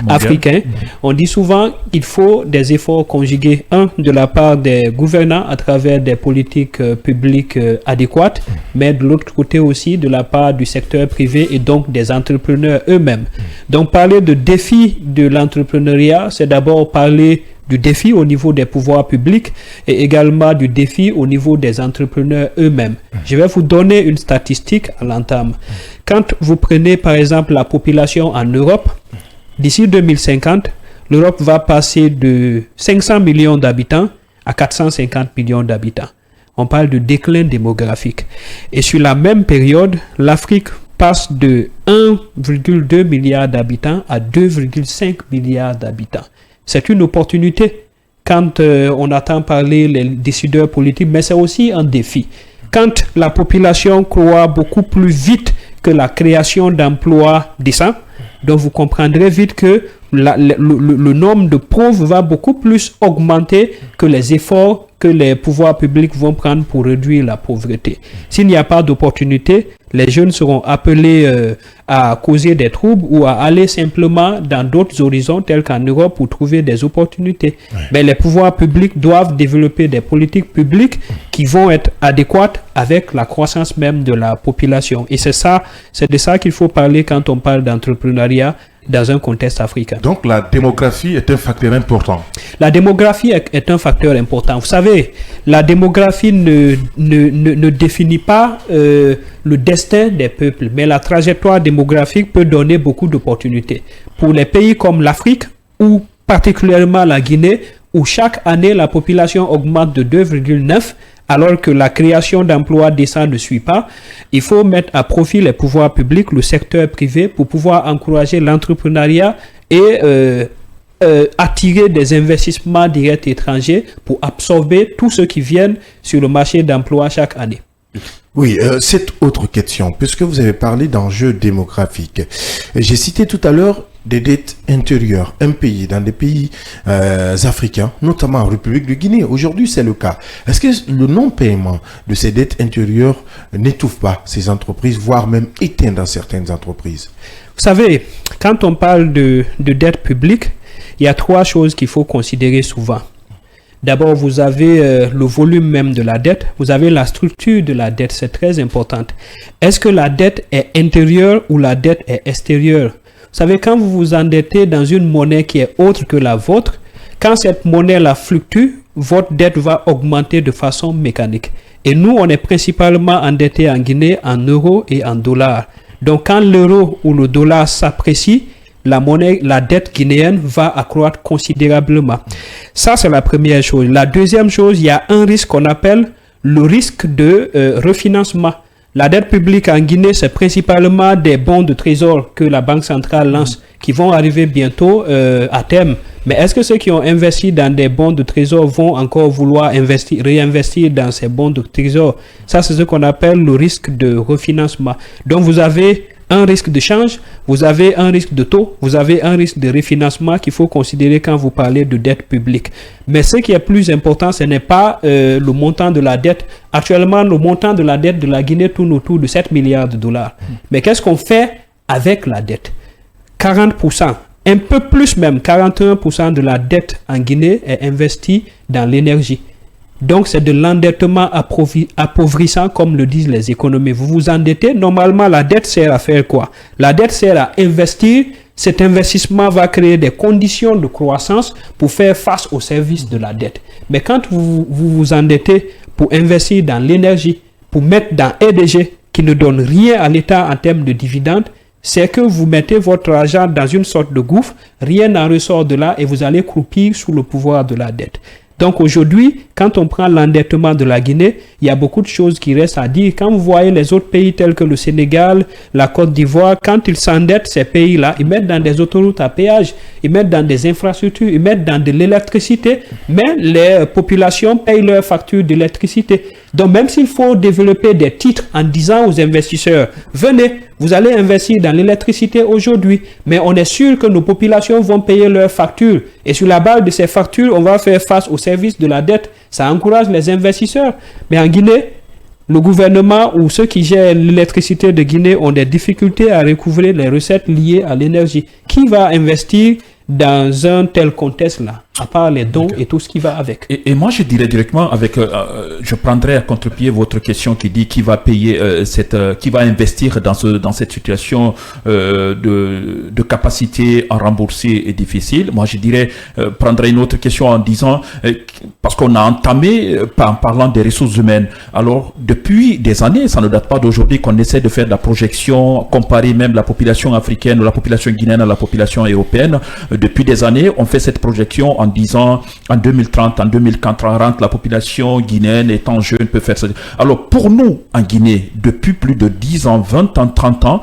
africain, on dit souvent qu'il faut des efforts conjugués, de la part des gouvernants à travers des politiques publiques adéquates, mais de l'autre côté aussi de la part du secteur privé et donc des entrepreneurs eux-mêmes. Donc parler de défi de l'entrepreneuriat, c'est d'abord parler du défi au niveau des pouvoirs publics et également du défi au niveau des entrepreneurs eux-mêmes. Je vais vous donner une statistique à l'entame. Quand vous prenez par exemple la population en Europe, d'ici 2050, l'Europe va passer de 500 millions d'habitants à 450 millions d'habitants. On parle de déclin démographique. Et sur la même période, l'Afrique passe de 1,2 milliard d'habitants à 2,5 milliards d'habitants. C'est une opportunité quand on entend parler les décideurs politiques, mais c'est aussi un défi. quand la population croît beaucoup plus vite que la création d'emplois décents, donc vous comprendrez vite que le nombre de pauvres va beaucoup plus augmenter que les efforts que les pouvoirs publics vont prendre pour réduire la pauvreté. S'il n'y a pas d'opportunité, les jeunes seront appelés à causer des troubles ou à aller simplement dans d'autres horizons tels qu'en Europe pour trouver des opportunités. Ouais. Mais les pouvoirs publics doivent développer des politiques publiques qui vont être adéquates avec la croissance même de la population. Et c'est de ça qu'il faut parler quand on parle d'entrepreneuriat dans un contexte africain. Donc la démographie est un facteur important. La démographie est un facteur important. Vous savez, la démographie ne définit pas le destin des peuples, mais la trajectoire démographique peut donner beaucoup d'opportunités. Pour les pays comme l'Afrique, ou particulièrement la Guinée, où chaque année la population augmente de 2,9, alors que la création d'emplois décents ne suit pas, il faut mettre à profit les pouvoirs publics, le secteur privé, pour pouvoir encourager l'entrepreneuriat et attirer des investissements directs étrangers pour absorber tous ceux qui viennent sur le marché d'emploi chaque année. Oui, cette autre question, puisque vous avez parlé d'enjeux démographiques, j'ai cité tout à l'heure des dettes intérieures, dans des pays africains, notamment en République de Guinée. Aujourd'hui, c'est le cas. Est-ce que le non-paiement de ces dettes intérieures n'étouffe pas ces entreprises, voire même éteint dans certaines entreprises? Vous savez, quand on parle de dette publique, il y a trois choses qu'il faut considérer souvent. D'abord, vous avez le volume même de la dette, vous avez la structure de la dette, c'est très important. Est-ce que la dette est intérieure ou la dette est extérieure? Vous savez, quand vous vous endettez dans une monnaie qui est autre que la vôtre, quand cette monnaie-là fluctue, votre dette va augmenter de façon mécanique. Et nous, on est principalement endettés en Guinée en euros et en dollars. Donc, quand l'euro ou le dollar s'apprécie, la dette guinéenne va accroître considérablement. Ça, c'est la première chose. La deuxième chose, il y a un risque qu'on appelle le risque de refinancement. La dette publique en Guinée, c'est principalement des bons de trésor que la Banque centrale lance, qui vont arriver bientôt à terme. Mais est-ce que ceux qui ont investi dans des bons de trésor vont encore vouloir réinvestir dans ces bons de trésor? Ça, c'est ce qu'on appelle le risque de refinancement. Donc, vous avez un risque de change, vous avez un risque de taux, vous avez un risque de refinancement qu'il faut considérer quand vous parlez de dette publique. Mais ce qui est plus important, ce n'est pas le montant de la dette. Actuellement, le montant de la dette de la Guinée tourne autour de 7 milliards de dollars. Mais qu'est-ce qu'on fait avec la dette? 40%, un peu plus même, 41% de la dette en Guinée est investie dans l'énergie. Donc, c'est de l'endettement appauvrissant, comme le disent les économistes. Vous vous endettez, normalement, la dette sert à faire quoi? La dette sert à investir. Cet investissement va créer des conditions de croissance pour faire face au service de la dette. Mais quand vous vous endettez pour investir dans l'énergie, pour mettre dans EDG, qui ne donne rien à l'État en termes de dividendes, c'est que vous mettez votre argent dans une sorte de gouffre, rien n'en ressort de là et vous allez croupir sous le pouvoir de la dette. Donc aujourd'hui, quand on prend l'endettement de la Guinée, il y a beaucoup de choses qui restent à dire. Quand vous voyez les autres pays tels que le Sénégal, la Côte d'Ivoire, quand ils s'endettent, ces pays-là, ils mettent dans des autoroutes à péage, ils mettent dans des infrastructures, ils mettent dans de l'électricité, mais les populations payent leurs factures d'électricité. Donc même s'il faut développer des titres en disant aux investisseurs, venez, vous allez investir dans l'électricité aujourd'hui, mais on est sûr que nos populations vont payer leurs factures. Et sur la base de ces factures, on va faire face au service de la dette. Ça encourage les investisseurs. Mais en Guinée, le gouvernement ou ceux qui gèrent l'électricité de Guinée ont des difficultés à recouvrer les recettes liées à l'énergie. Qui va investir dans un tel contexte-là, à part les dons et tout ce qui va avec? Et moi, je dirais directement je prendrais à contre-pied votre question qui dit qui va payer qui va investir dans cette situation de capacité à rembourser est difficile. Moi, je dirais prendrais une autre question en disant parce qu'on a entamé en parlant des ressources humaines. Alors, depuis des années, ça ne date pas d'aujourd'hui qu'on essaie de faire de la projection, comparer même la population africaine ou la population guinéenne à la population européenne. Depuis des années, on fait cette projection en disant en 2030, en 2040, la population guinéenne étant jeune peut faire ça. Alors pour nous en Guinée, depuis plus de 10 ans, 20 ans, 30 ans,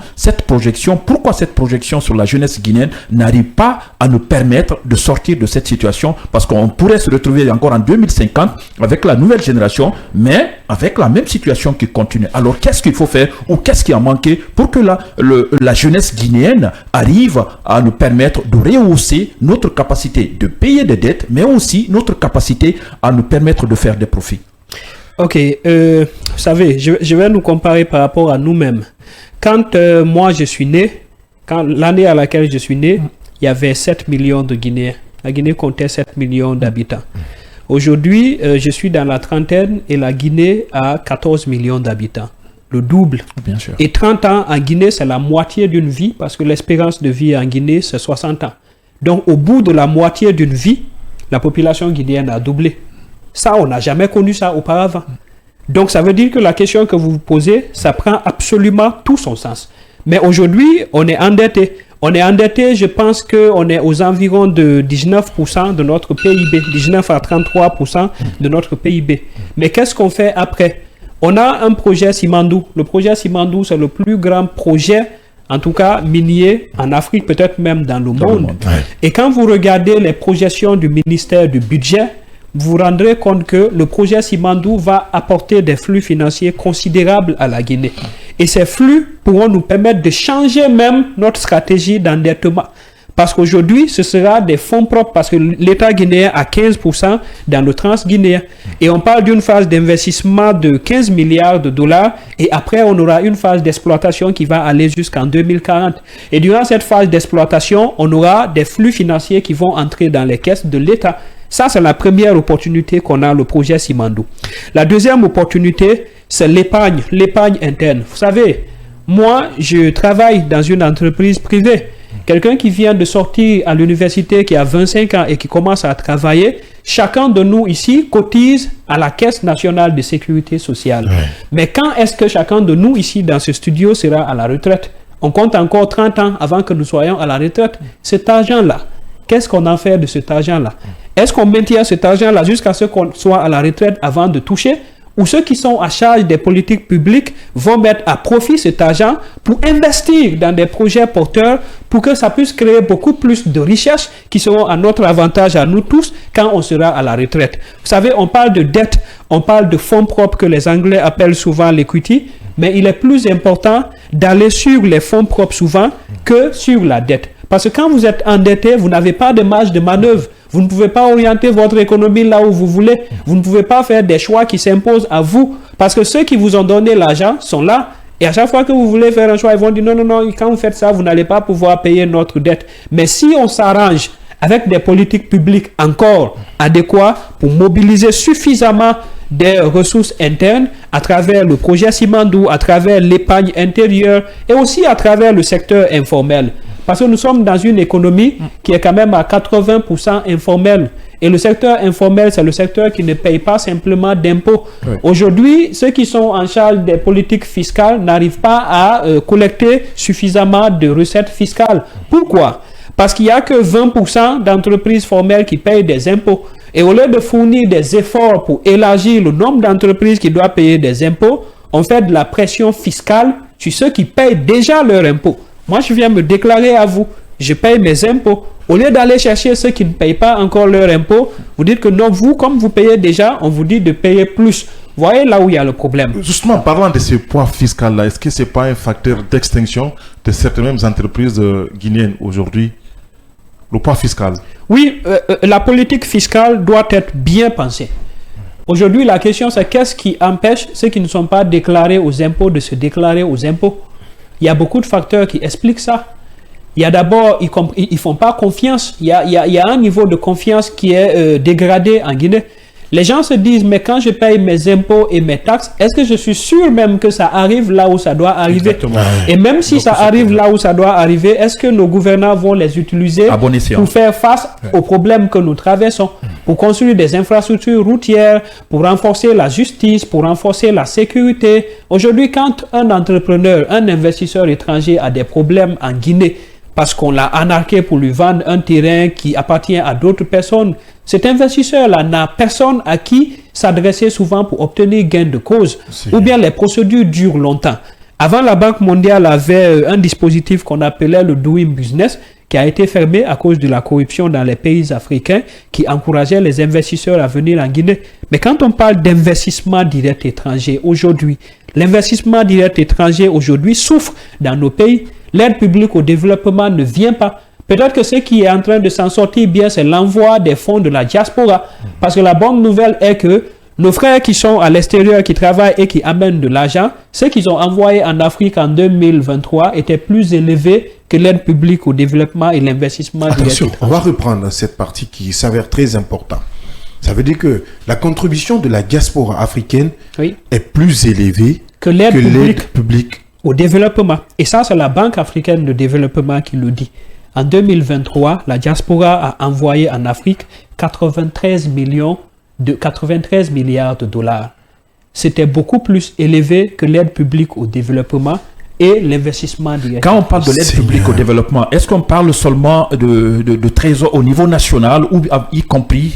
pourquoi cette projection sur la jeunesse guinéenne n'arrive pas à nous permettre de sortir de cette situation? Parce qu'on pourrait se retrouver encore en 2050 avec la nouvelle génération, mais avec la même situation qui continue. Alors qu'est-ce qu'il faut faire ou qu'est-ce qui a manqué pour que la jeunesse guinéenne arrive à nous permettre de rehausser notre capacité de payer des dettes, mais aussi notre capacité à nous permettre de faire des profits? Ok, vous savez, je vais nous comparer par rapport à nous-mêmes. Quand moi je suis né, l'année à laquelle je suis né, il y avait 7 millions de Guinéens. La Guinée comptait 7 millions d'habitants. Aujourd'hui, je suis dans la trentaine et la Guinée a 14 millions d'habitants. Le double. Bien sûr. Et 30 ans en Guinée, c'est la moitié d'une vie parce que l'espérance de vie en Guinée, c'est 60 ans. Donc, au bout de la moitié d'une vie, la population guinéenne a doublé. Ça, on n'a jamais connu ça auparavant. Donc, ça veut dire que la question que vous vous posez, ça prend absolument tout son sens. Mais aujourd'hui, on est endetté. On est endetté, je pense qu'on est aux environs de 19% de notre PIB, 19 à 33% de notre PIB. Mais qu'est-ce qu'on fait après? On a un projet Simandou. Le projet Simandou, c'est le plus grand projet, en tout cas minier en Afrique, peut-être même dans le monde. Ouais. Et quand vous regardez les projections du ministère du Budget, vous vous rendrez compte que le projet Simandou va apporter des flux financiers considérables à la Guinée. Et ces flux pourront nous permettre de changer même notre stratégie d'endettement. Parce qu'aujourd'hui, ce sera des fonds propres, parce que l'État guinéen a 15% dans le transguinéen. Et on parle d'une phase d'investissement de 15 milliards de dollars, et après, on aura une phase d'exploitation qui va aller jusqu'en 2040. Et durant cette phase d'exploitation, on aura des flux financiers qui vont entrer dans les caisses de l'État. Ça, c'est la première opportunité qu'on a, le projet Simandou. La deuxième opportunité, c'est l'épargne interne. Vous savez, moi, je travaille dans une entreprise privée. Quelqu'un qui vient de sortir à l'université, qui a 25 ans et qui commence à travailler, chacun de nous ici cotise à la Caisse nationale de sécurité sociale. Ouais. Mais quand est-ce que chacun de nous ici dans ce studio sera à la retraite? On compte encore 30 ans avant que nous soyons à la retraite. Cet argent-là, qu'est-ce qu'on en fait de cet argent-là? Est-ce qu'on maintient cet argent-là jusqu'à ce qu'on soit à la retraite avant de toucher? Ou ceux qui sont à charge des politiques publiques vont mettre à profit cet argent pour investir dans des projets porteurs pour que ça puisse créer beaucoup plus de richesses qui seront à notre avantage à nous tous quand on sera à la retraite. Vous savez, on parle de dette, on parle de fonds propres que les Anglais appellent souvent l'equity, mais il est plus important d'aller sur les fonds propres souvent que sur la dette. Parce que quand vous êtes endetté, vous n'avez pas de marge de manœuvre. Vous ne pouvez pas orienter votre économie là où vous voulez. Vous ne pouvez pas faire des choix qui s'imposent à vous. Parce que ceux qui vous ont donné l'argent sont là. Et à chaque fois que vous voulez faire un choix, ils vont dire non, quand vous faites ça, vous n'allez pas pouvoir payer notre dette. Mais si on s'arrange avec des politiques publiques encore adéquates pour mobiliser suffisamment des ressources internes à travers le projet Simandou, à travers l'épargne intérieure et aussi à travers le secteur informel. Parce que nous sommes dans une économie qui est quand même à 80% informelle. Et le secteur informel, c'est le secteur qui ne paye pas simplement d'impôts. Oui. Aujourd'hui, ceux qui sont en charge des politiques fiscales n'arrivent pas à collecter suffisamment de recettes fiscales. Pourquoi? Parce qu'il n'y a que 20% d'entreprises formelles qui payent des impôts. Et au lieu de fournir des efforts pour élargir le nombre d'entreprises qui doivent payer des impôts, on fait de la pression fiscale sur ceux qui payent déjà leurs impôts. Moi, je viens me déclarer à vous. Je paye mes impôts. Au lieu d'aller chercher ceux qui ne payent pas encore leurs impôts, vous dites que non, vous, comme vous payez déjà, on vous dit de payer plus. Vous voyez là où il y a le problème. Justement, parlant de ce poids fiscal-là, est-ce que ce n'est pas un facteur d'extinction de certaines entreprises guinéennes aujourd'hui? Le poids fiscal. Oui, la politique fiscale doit être bien pensée. Aujourd'hui, la question, c'est qu'est-ce qui empêche ceux qui ne sont pas déclarés aux impôts de se déclarer aux impôts? Il y a beaucoup de facteurs qui expliquent ça. Il y a d'abord, ils ne font pas confiance. Il y a un niveau de confiance qui est dégradé en Guinée. Les gens se disent, mais quand je paye mes impôts et mes taxes, est-ce que je suis sûr même que ça arrive là où ça doit arriver? Exactement. Et même si ça arrive là où ça doit arriver, est-ce que nos gouvernants vont les utiliser pour faire face aux problèmes que nous traversons, pour construire des infrastructures routières, pour renforcer la justice, pour renforcer la sécurité? Aujourd'hui, quand un entrepreneur, un investisseur étranger a des problèmes en Guinée, parce qu'on l'a arnaqué pour lui vendre un terrain qui appartient à d'autres personnes. Cet investisseur-là n'a personne à qui s'adresser souvent pour obtenir gain de cause. Ou bien les procédures durent longtemps. Avant, la Banque mondiale avait un dispositif qu'on appelait le Doing Business, qui a été fermé à cause de la corruption dans les pays africains, qui encourageait les investisseurs à venir en Guinée. Mais quand on parle d'investissement direct étranger aujourd'hui, l'investissement direct étranger aujourd'hui souffre dans nos pays. L'aide publique au développement ne vient pas. Peut-être que ce qui est en train de s'en sortir bien, c'est l'envoi des fonds de la diaspora. Parce que la bonne nouvelle est que nos frères qui sont à l'extérieur, qui travaillent et qui amènent de l'argent, ce qu'ils ont envoyé en Afrique en 2023 était plus élevé que l'aide publique au développement et l'investissement direct. Attention, on va reprendre cette partie qui s'avère très importante. Ça veut dire que la contribution de la diaspora africaine est plus élevée que l'aide publique au développement. Et ça, c'est la Banque africaine de développement qui le dit. En 2023, la diaspora a envoyé en Afrique 93 milliards de dollars. C'était beaucoup plus élevé que l'aide publique au développement et l'investissement direct. Quand on parle de l'aide publique au développement, est-ce qu'on parle seulement de trésor au niveau national ou y compris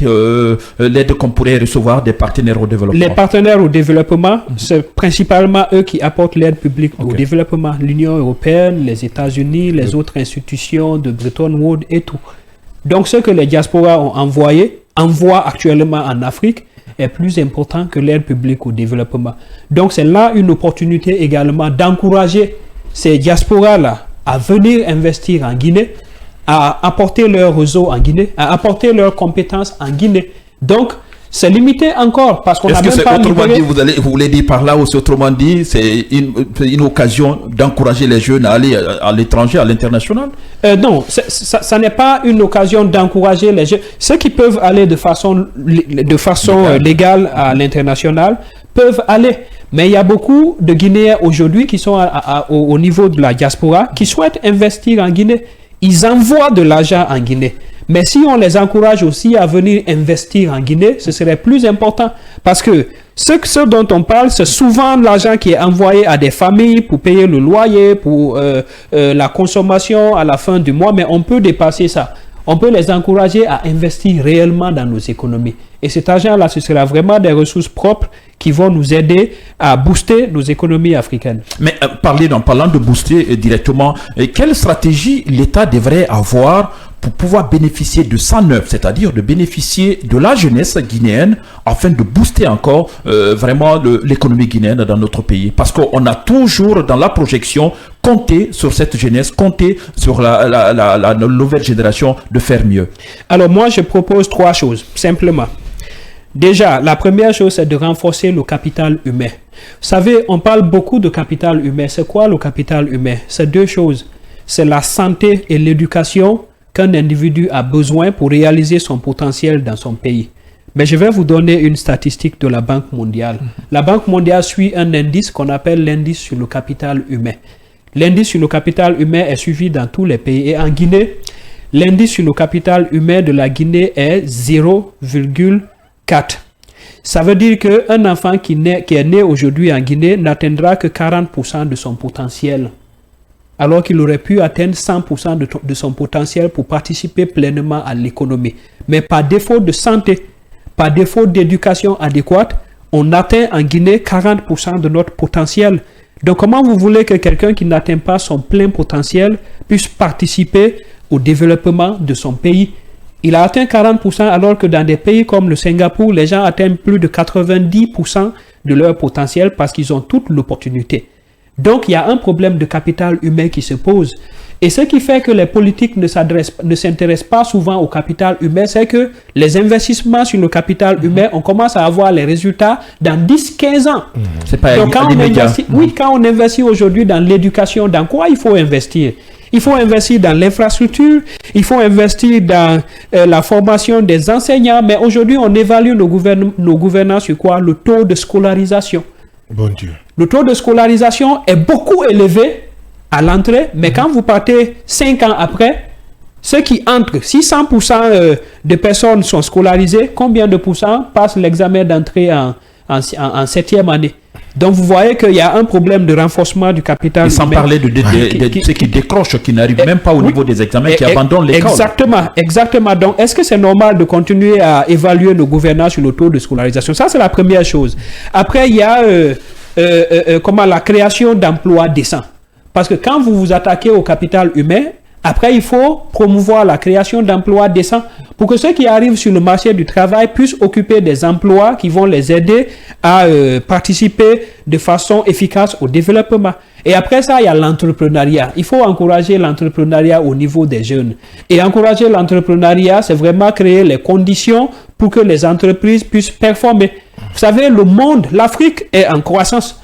l'aide qu'on pourrait recevoir des partenaires au développement? Les partenaires au développement, c'est principalement eux qui apportent l'aide publique au développement. L'Union européenne, les États-Unis, les autres institutions de Bretton Woods et tout. Donc ce que les diasporas ont envoient actuellement en Afrique est plus important que l'aide publique au développement. Donc c'est là une opportunité également d'encourager ces diasporas-là à venir investir en Guinée, à apporter leur réseau en Guinée, à apporter leurs compétences en Guinée. Donc c'est limité encore parce qu'on a même pas libéré... Vous voulez dire par là, ou autrement dit, c'est une occasion d'encourager les jeunes à aller à l'étranger, à l'international? Non, ça n'est pas une occasion d'encourager les jeunes. Ceux qui peuvent aller de façon légale à l'international peuvent aller. Mais il y a beaucoup de Guinéens aujourd'hui qui sont au niveau de la diaspora qui souhaitent investir en Guinée. Ils envoient de l'argent en Guinée. Mais si on les encourage aussi à venir investir en Guinée, ce serait plus important. Parce que ce dont on parle, c'est souvent l'argent qui est envoyé à des familles pour payer le loyer, pour la consommation à la fin du mois. Mais on peut dépasser ça. On peut les encourager à investir réellement dans nos économies. Et cet argent-là, ce sera vraiment des ressources propres qui vont nous aider à booster nos économies africaines. Mais parlant de booster directement, quelle stratégie l'État devrait avoir pour pouvoir bénéficier de 109, c'est-à-dire de bénéficier de la jeunesse guinéenne afin de booster encore vraiment l'économie guinéenne dans notre pays? Parce qu'on a toujours dans la projection compté sur cette jeunesse, compté sur la nouvelle génération de faire mieux. Alors moi, je propose 3 choses, simplement. Déjà, la première chose, c'est de renforcer le capital humain. Vous savez, on parle beaucoup de capital humain. C'est quoi le capital humain? C'est 2 choses. C'est la santé et l'éducation qu'un individu a besoin pour réaliser son potentiel dans son pays. Mais je vais vous donner une statistique de la Banque mondiale. La Banque mondiale suit un indice qu'on appelle l'indice sur le capital humain. L'indice sur le capital humain est suivi dans tous les pays. Et en Guinée, l'indice sur le capital humain de la Guinée est 0,4. Ça veut dire qu'un enfant qui est né aujourd'hui en Guinée n'atteindra que 40% de son potentiel, alors qu'il aurait pu atteindre 100% de son potentiel pour participer pleinement à l'économie. Mais par défaut de santé, par défaut d'éducation adéquate, on atteint en Guinée 40% de notre potentiel. Donc comment vous voulez que quelqu'un qui n'atteint pas son plein potentiel puisse participer au développement de son pays? Il a atteint 40% alors que dans des pays comme le Singapour, les gens atteignent plus de 90% de leur potentiel parce qu'ils ont toute l'opportunité. Donc, il y a un problème de capital humain qui se pose. Et ce qui fait que les politiques ne s'intéressent pas souvent au capital humain, c'est que les investissements sur le capital humain, on commence à avoir les résultats dans 10-15 ans. C'est pas donc, quand on investit aujourd'hui dans l'éducation, dans quoi il faut investir? Il faut investir dans l'infrastructure, il faut investir dans la formation des enseignants, mais aujourd'hui, on évalue nos gouvernants sur quoi? Le taux de scolarisation. Bon Dieu. Le taux de scolarisation est beaucoup élevé à l'entrée, mais quand vous partez 5 ans après, ceux qui entrent, si 100% de personnes sont scolarisées, combien de pourcents passent l'examen d'entrée en 7e année? Donc vous voyez qu'il y a un problème de renforcement du capital Et sans humain. parler de ceux qui décrochent, qui n'arrivent même pas au niveau des examens, qui abandonnent l'école. Exactement. Donc, est-ce que c'est normal de continuer à évaluer nos gouvernants sur le taux de scolarisation? Ça, c'est la première chose. Après, il y a la création d'emplois décents. Parce que quand vous vous attaquez au capital humain, après, il faut promouvoir la création d'emplois décents pour que ceux qui arrivent sur le marché du travail puissent occuper des emplois qui vont les aider à participer de façon efficace au développement. Et après ça, il y a l'entrepreneuriat. Il faut encourager l'entrepreneuriat au niveau des jeunes. Et encourager l'entrepreneuriat, c'est vraiment créer les conditions pour que les entreprises puissent performer. Vous savez, le monde, l'Afrique est en croissance.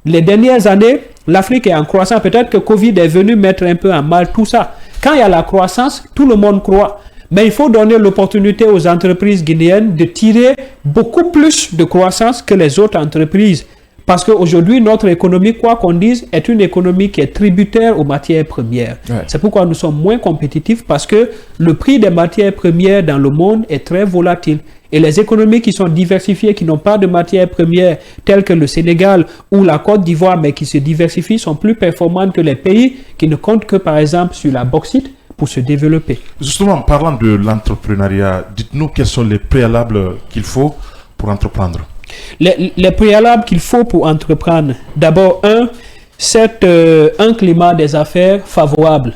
Les dernières années, l'Afrique est en croissance. Peut-être que Covid est venu mettre un peu en mal tout ça. Quand il y a la croissance, tout le monde croit. Mais il faut donner l'opportunité aux entreprises guinéennes de tirer beaucoup plus de croissance que les autres entreprises. Parce qu'aujourd'hui, notre économie, quoi qu'on dise, est une économie qui est tributaire aux matières premières. Ouais. C'est pourquoi nous sommes moins compétitifs, parce que le prix des matières premières dans le monde est très volatile. Et les économies qui sont diversifiées, qui n'ont pas de matières premières, telles que le Sénégal ou la Côte d'Ivoire, mais qui se diversifient, sont plus performantes que les pays qui ne comptent que, par exemple, sur la bauxite pour se développer. Justement, en parlant de l'entrepreneuriat, dites-nous quels sont les préalables qu'il faut pour entreprendre. Les préalables qu'il faut pour entreprendre, d'abord, c'est un climat des affaires favorable.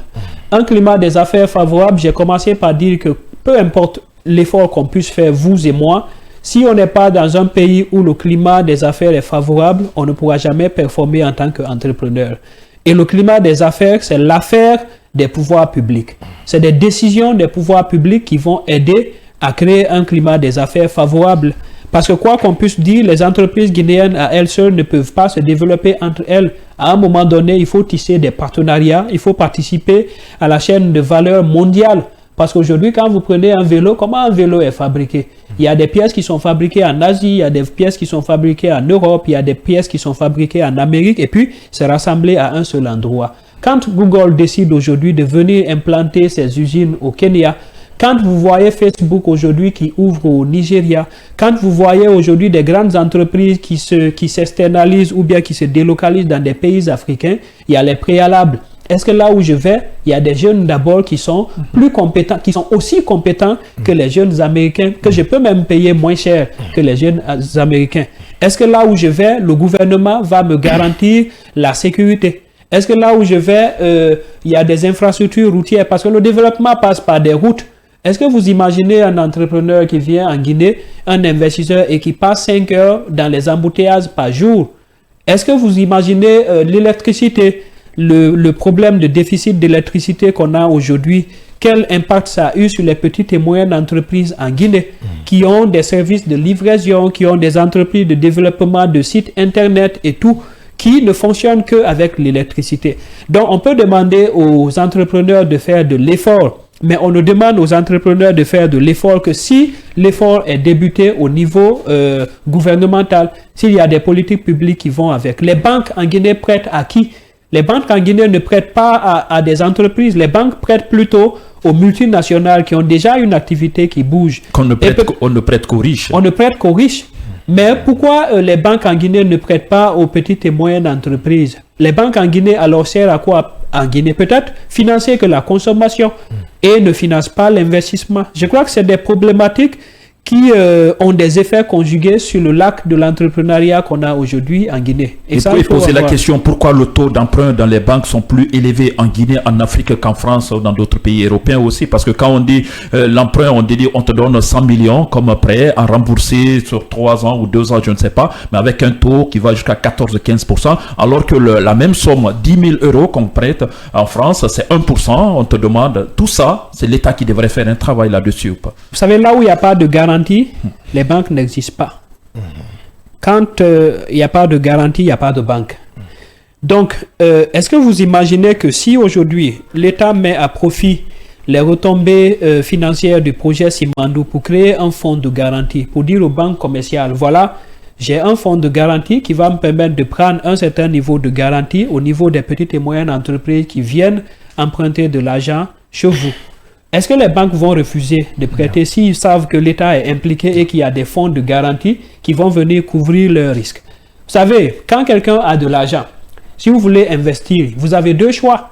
Un climat des affaires favorable, j'ai commencé par dire que peu importe l'effort qu'on puisse faire, vous et moi, si on n'est pas dans un pays où le climat des affaires est favorable, on ne pourra jamais performer en tant qu'entrepreneur. Et le climat des affaires, c'est l'affaire des pouvoirs publics. C'est des décisions des pouvoirs publics qui vont aider à créer un climat des affaires favorable. Parce que quoi qu'on puisse dire, les entreprises guinéennes à elles seules ne peuvent pas se développer entre elles. À un moment donné, il faut tisser des partenariats, il faut participer à la chaîne de valeur mondiale. Parce qu'aujourd'hui, quand vous prenez un vélo, comment un vélo est fabriqué? Il y a des pièces qui sont fabriquées en Asie, il y a des pièces qui sont fabriquées en Europe, il y a des pièces qui sont fabriquées en Amérique, et puis c'est rassemblé à un seul endroit. Quand Google décide aujourd'hui de venir implanter ses usines au Kenya, quand vous voyez Facebook aujourd'hui qui ouvre au Nigeria, quand vous voyez aujourd'hui des grandes entreprises qui s'externalisent ou bien qui se délocalisent dans des pays africains, il y a les préalables. Est-ce que là où je vais, il y a des jeunes d'abord qui sont plus compétents, qui sont aussi compétents que les jeunes Américains, que je peux même payer moins cher que les jeunes Américains? Est-ce que là où je vais, le gouvernement va me garantir la sécurité? Est-ce que là où je vais, il y a des infrastructures routières? Parce que le développement passe par des routes. Est-ce que vous imaginez un entrepreneur qui vient en Guinée, un investisseur, et qui passe 5 heures dans les embouteillages par jour? Est-ce que vous imaginez l'électricité, le problème de déficit d'électricité qu'on a aujourd'hui? Quel impact ça a eu sur les petites et moyennes entreprises en Guinée qui ont des services de livraison, qui ont des entreprises de développement de sites internet et tout, qui ne fonctionnent qu'avec l'électricité? Donc on peut demander aux entrepreneurs de faire de l'effort, mais on ne demande aux entrepreneurs de faire de l'effort que si l'effort est débuté au niveau gouvernemental, s'il y a des politiques publiques qui vont avec. Les banques en Guinée prêtent à qui? Les banques en Guinée ne prêtent pas à des entreprises, les banques prêtent plutôt aux multinationales qui ont déjà une activité qui bouge. On ne prête qu'aux riches. On ne prête qu'aux riches. Mais pourquoi les banques en Guinée ne prêtent pas aux petites et moyennes entreprises? Les banques en Guinée, alors, servent à quoi en Guinée? Peut-être financer que la consommation et ne financent pas l'investissement. Je crois que c'est des problématiques qui ont des effets conjugués sur le lac de l'entrepreneuriat qu'on a aujourd'hui en Guinée. Et ça, il faut poser la question, pourquoi le taux d'emprunt dans les banques sont plus élevés en Guinée, en Afrique qu'en France ou dans d'autres pays européens aussi? Parce que quand on dit l'emprunt, on dit on te donne 100 millions comme prêt à rembourser sur 3 ans ou 2 ans, je ne sais pas, mais avec un taux qui va jusqu'à 14-15%, alors que la même somme, 10 000 euros qu'on prête en France, c'est 1%, on te demande, tout ça, c'est l'État qui devrait faire un travail là-dessus ou pas? Vous savez, là où il n'y a pas de garantie, les banques n'existent pas. Quand il n'y a pas de garantie, il n'y a pas de banque. Donc, est-ce que vous imaginez que si aujourd'hui l'État met à profit les retombées financières du projet Simandou pour créer un fonds de garantie, pour dire aux banques commerciales, voilà, j'ai un fonds de garantie qui va me permettre de prendre un certain niveau de garantie au niveau des petites et moyennes entreprises qui viennent emprunter de l'argent chez vous? Est-ce que les banques vont refuser de prêter s'ils savent que l'État est impliqué et qu'il y a des fonds de garantie qui vont venir couvrir leurs risques? savez, quand quelqu'un a de l'argent, si vous voulez investir, vous avez deux choix.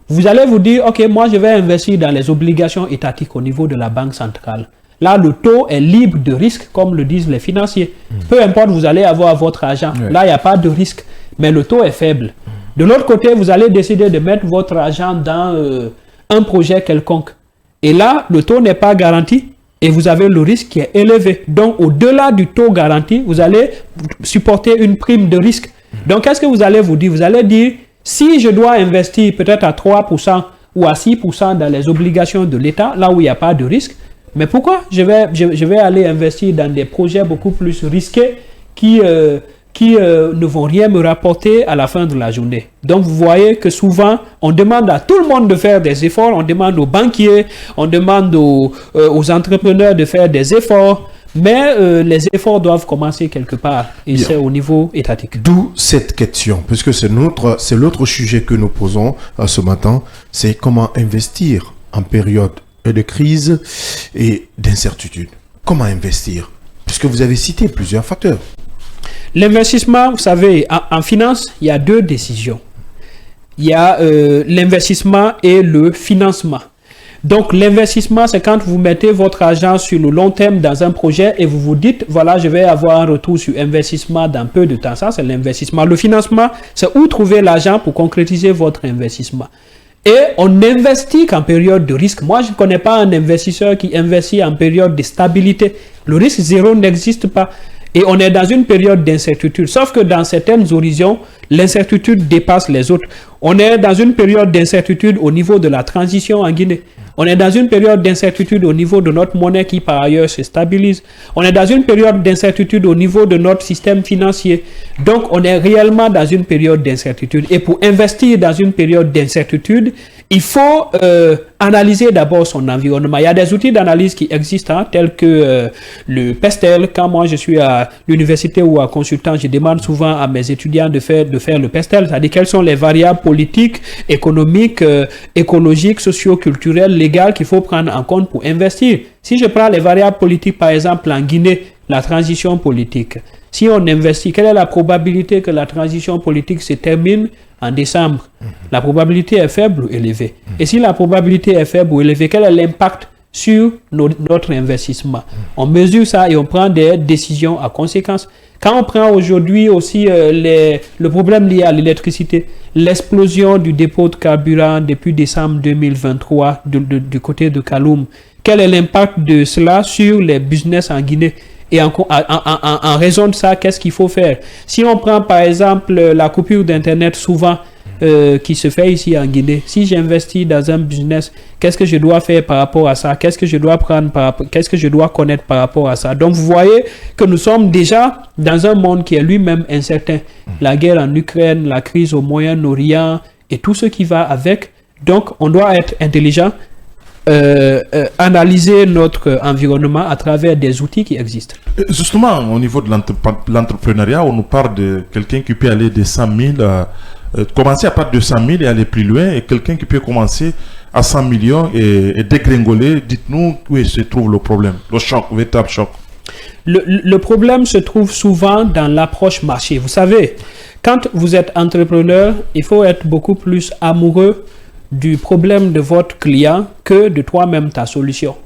Vous allez vous dire, ok, moi je vais investir dans les obligations étatiques au niveau de la banque centrale. Là, le taux est libre de risque, comme le disent les financiers. Peu importe, vous allez avoir votre argent. Là, il n'y a pas de risque, mais le taux est faible. De l'autre côté, vous allez décider de mettre votre argent dans un projet quelconque. Et là, le taux n'est pas garanti et vous avez le risque qui est élevé. Donc, au-delà du taux garanti, vous allez supporter une prime de risque. Donc, qu'est-ce que vous allez vous dire? Vous allez dire, si je dois investir peut-être à 3% ou à 6% dans les obligations de l'État, là où il n'y a pas de risque, mais pourquoi je vais aller investir dans des projets beaucoup plus risqués qui ne vont rien me rapporter à la fin de la journée? Donc, vous voyez que souvent, on demande à tout le monde de faire des efforts, on demande aux banquiers, on demande aux entrepreneurs de faire des efforts, mais les efforts doivent commencer quelque part, et c'est au niveau étatique. D'où cette question, puisque c'est l'autre sujet que nous posons ce matin, c'est comment investir en période de crise et d'incertitude. Comment investir? Puisque vous avez cité plusieurs facteurs. L'investissement, vous savez, en finance, il y a deux décisions. Il y a l'investissement et le financement. Donc, l'investissement, c'est quand vous mettez votre argent sur le long terme dans un projet et vous vous dites, voilà, je vais avoir un retour sur investissement dans peu de temps. Ça, c'est l'investissement. Le financement, c'est où trouver l'argent pour concrétiser votre investissement. Et on investit qu'en période de risque. Moi, je ne connais pas un investisseur qui investit en période de stabilité. Le risque zéro n'existe pas. Et on est dans une période d'incertitude. Sauf que dans certaines horizons, l'incertitude dépasse les autres. On est dans une période d'incertitude au niveau de la transition en Guinée. On est dans une période d'incertitude au niveau de notre monnaie qui par ailleurs se stabilise. On est dans une période d'incertitude au niveau de notre système financier. Donc on est réellement dans une période d'incertitude. Et pour investir dans une période d'incertitude, il faut analyser d'abord son environnement. Il y a des outils d'analyse qui existent, tels que le PESTEL. Quand moi je suis à l'université ou à consultant, je demande souvent à mes étudiants de faire le PESTEL, c'est-à-dire quelles sont les variables politiques, économiques, écologiques, socio-culturelles, légales qu'il faut prendre en compte pour investir. Si je prends les variables politiques, par exemple en Guinée, la transition politique. Si on investit, quelle est la probabilité que la transition politique se termine en décembre? La probabilité est faible ou élevée. Et si la probabilité est faible ou élevée, quel est l'impact sur notre investissement? On mesure ça et on prend des décisions à conséquence. Quand on prend aujourd'hui aussi le problème lié à l'électricité, l'explosion du dépôt de carburant depuis décembre 2023 du côté de Kaloum, quel est l'impact de cela sur les business en Guinée? Et en raison de ça, qu'est-ce qu'il faut faire? Si on prend par exemple la coupure d'Internet souvent qui se fait ici en Guinée, si j'investis dans un business, qu'est-ce que je dois faire par rapport à ça? Qu'est-ce que je dois prendre qu'est-ce que je dois connaître par rapport à ça? Donc vous voyez que nous sommes déjà dans un monde qui est lui-même incertain. La guerre en Ukraine, la crise au Moyen-Orient et tout ce qui va avec. Donc on doit être intelligent. Analyser notre environnement à travers des outils qui existent. Justement, au niveau de l'entrepreneuriat, on nous parle de quelqu'un qui peut aller de 100 000, commencer à partir de 100 000 et aller plus loin, et quelqu'un qui peut commencer à 100 millions et dégringoler. Dites-nous où se trouve le problème, le choc, le véritable choc. Le problème se trouve souvent dans l'approche marché. Vous savez, quand vous êtes entrepreneur, il faut être beaucoup plus amoureux du problème de votre client que de toi-même ta solution.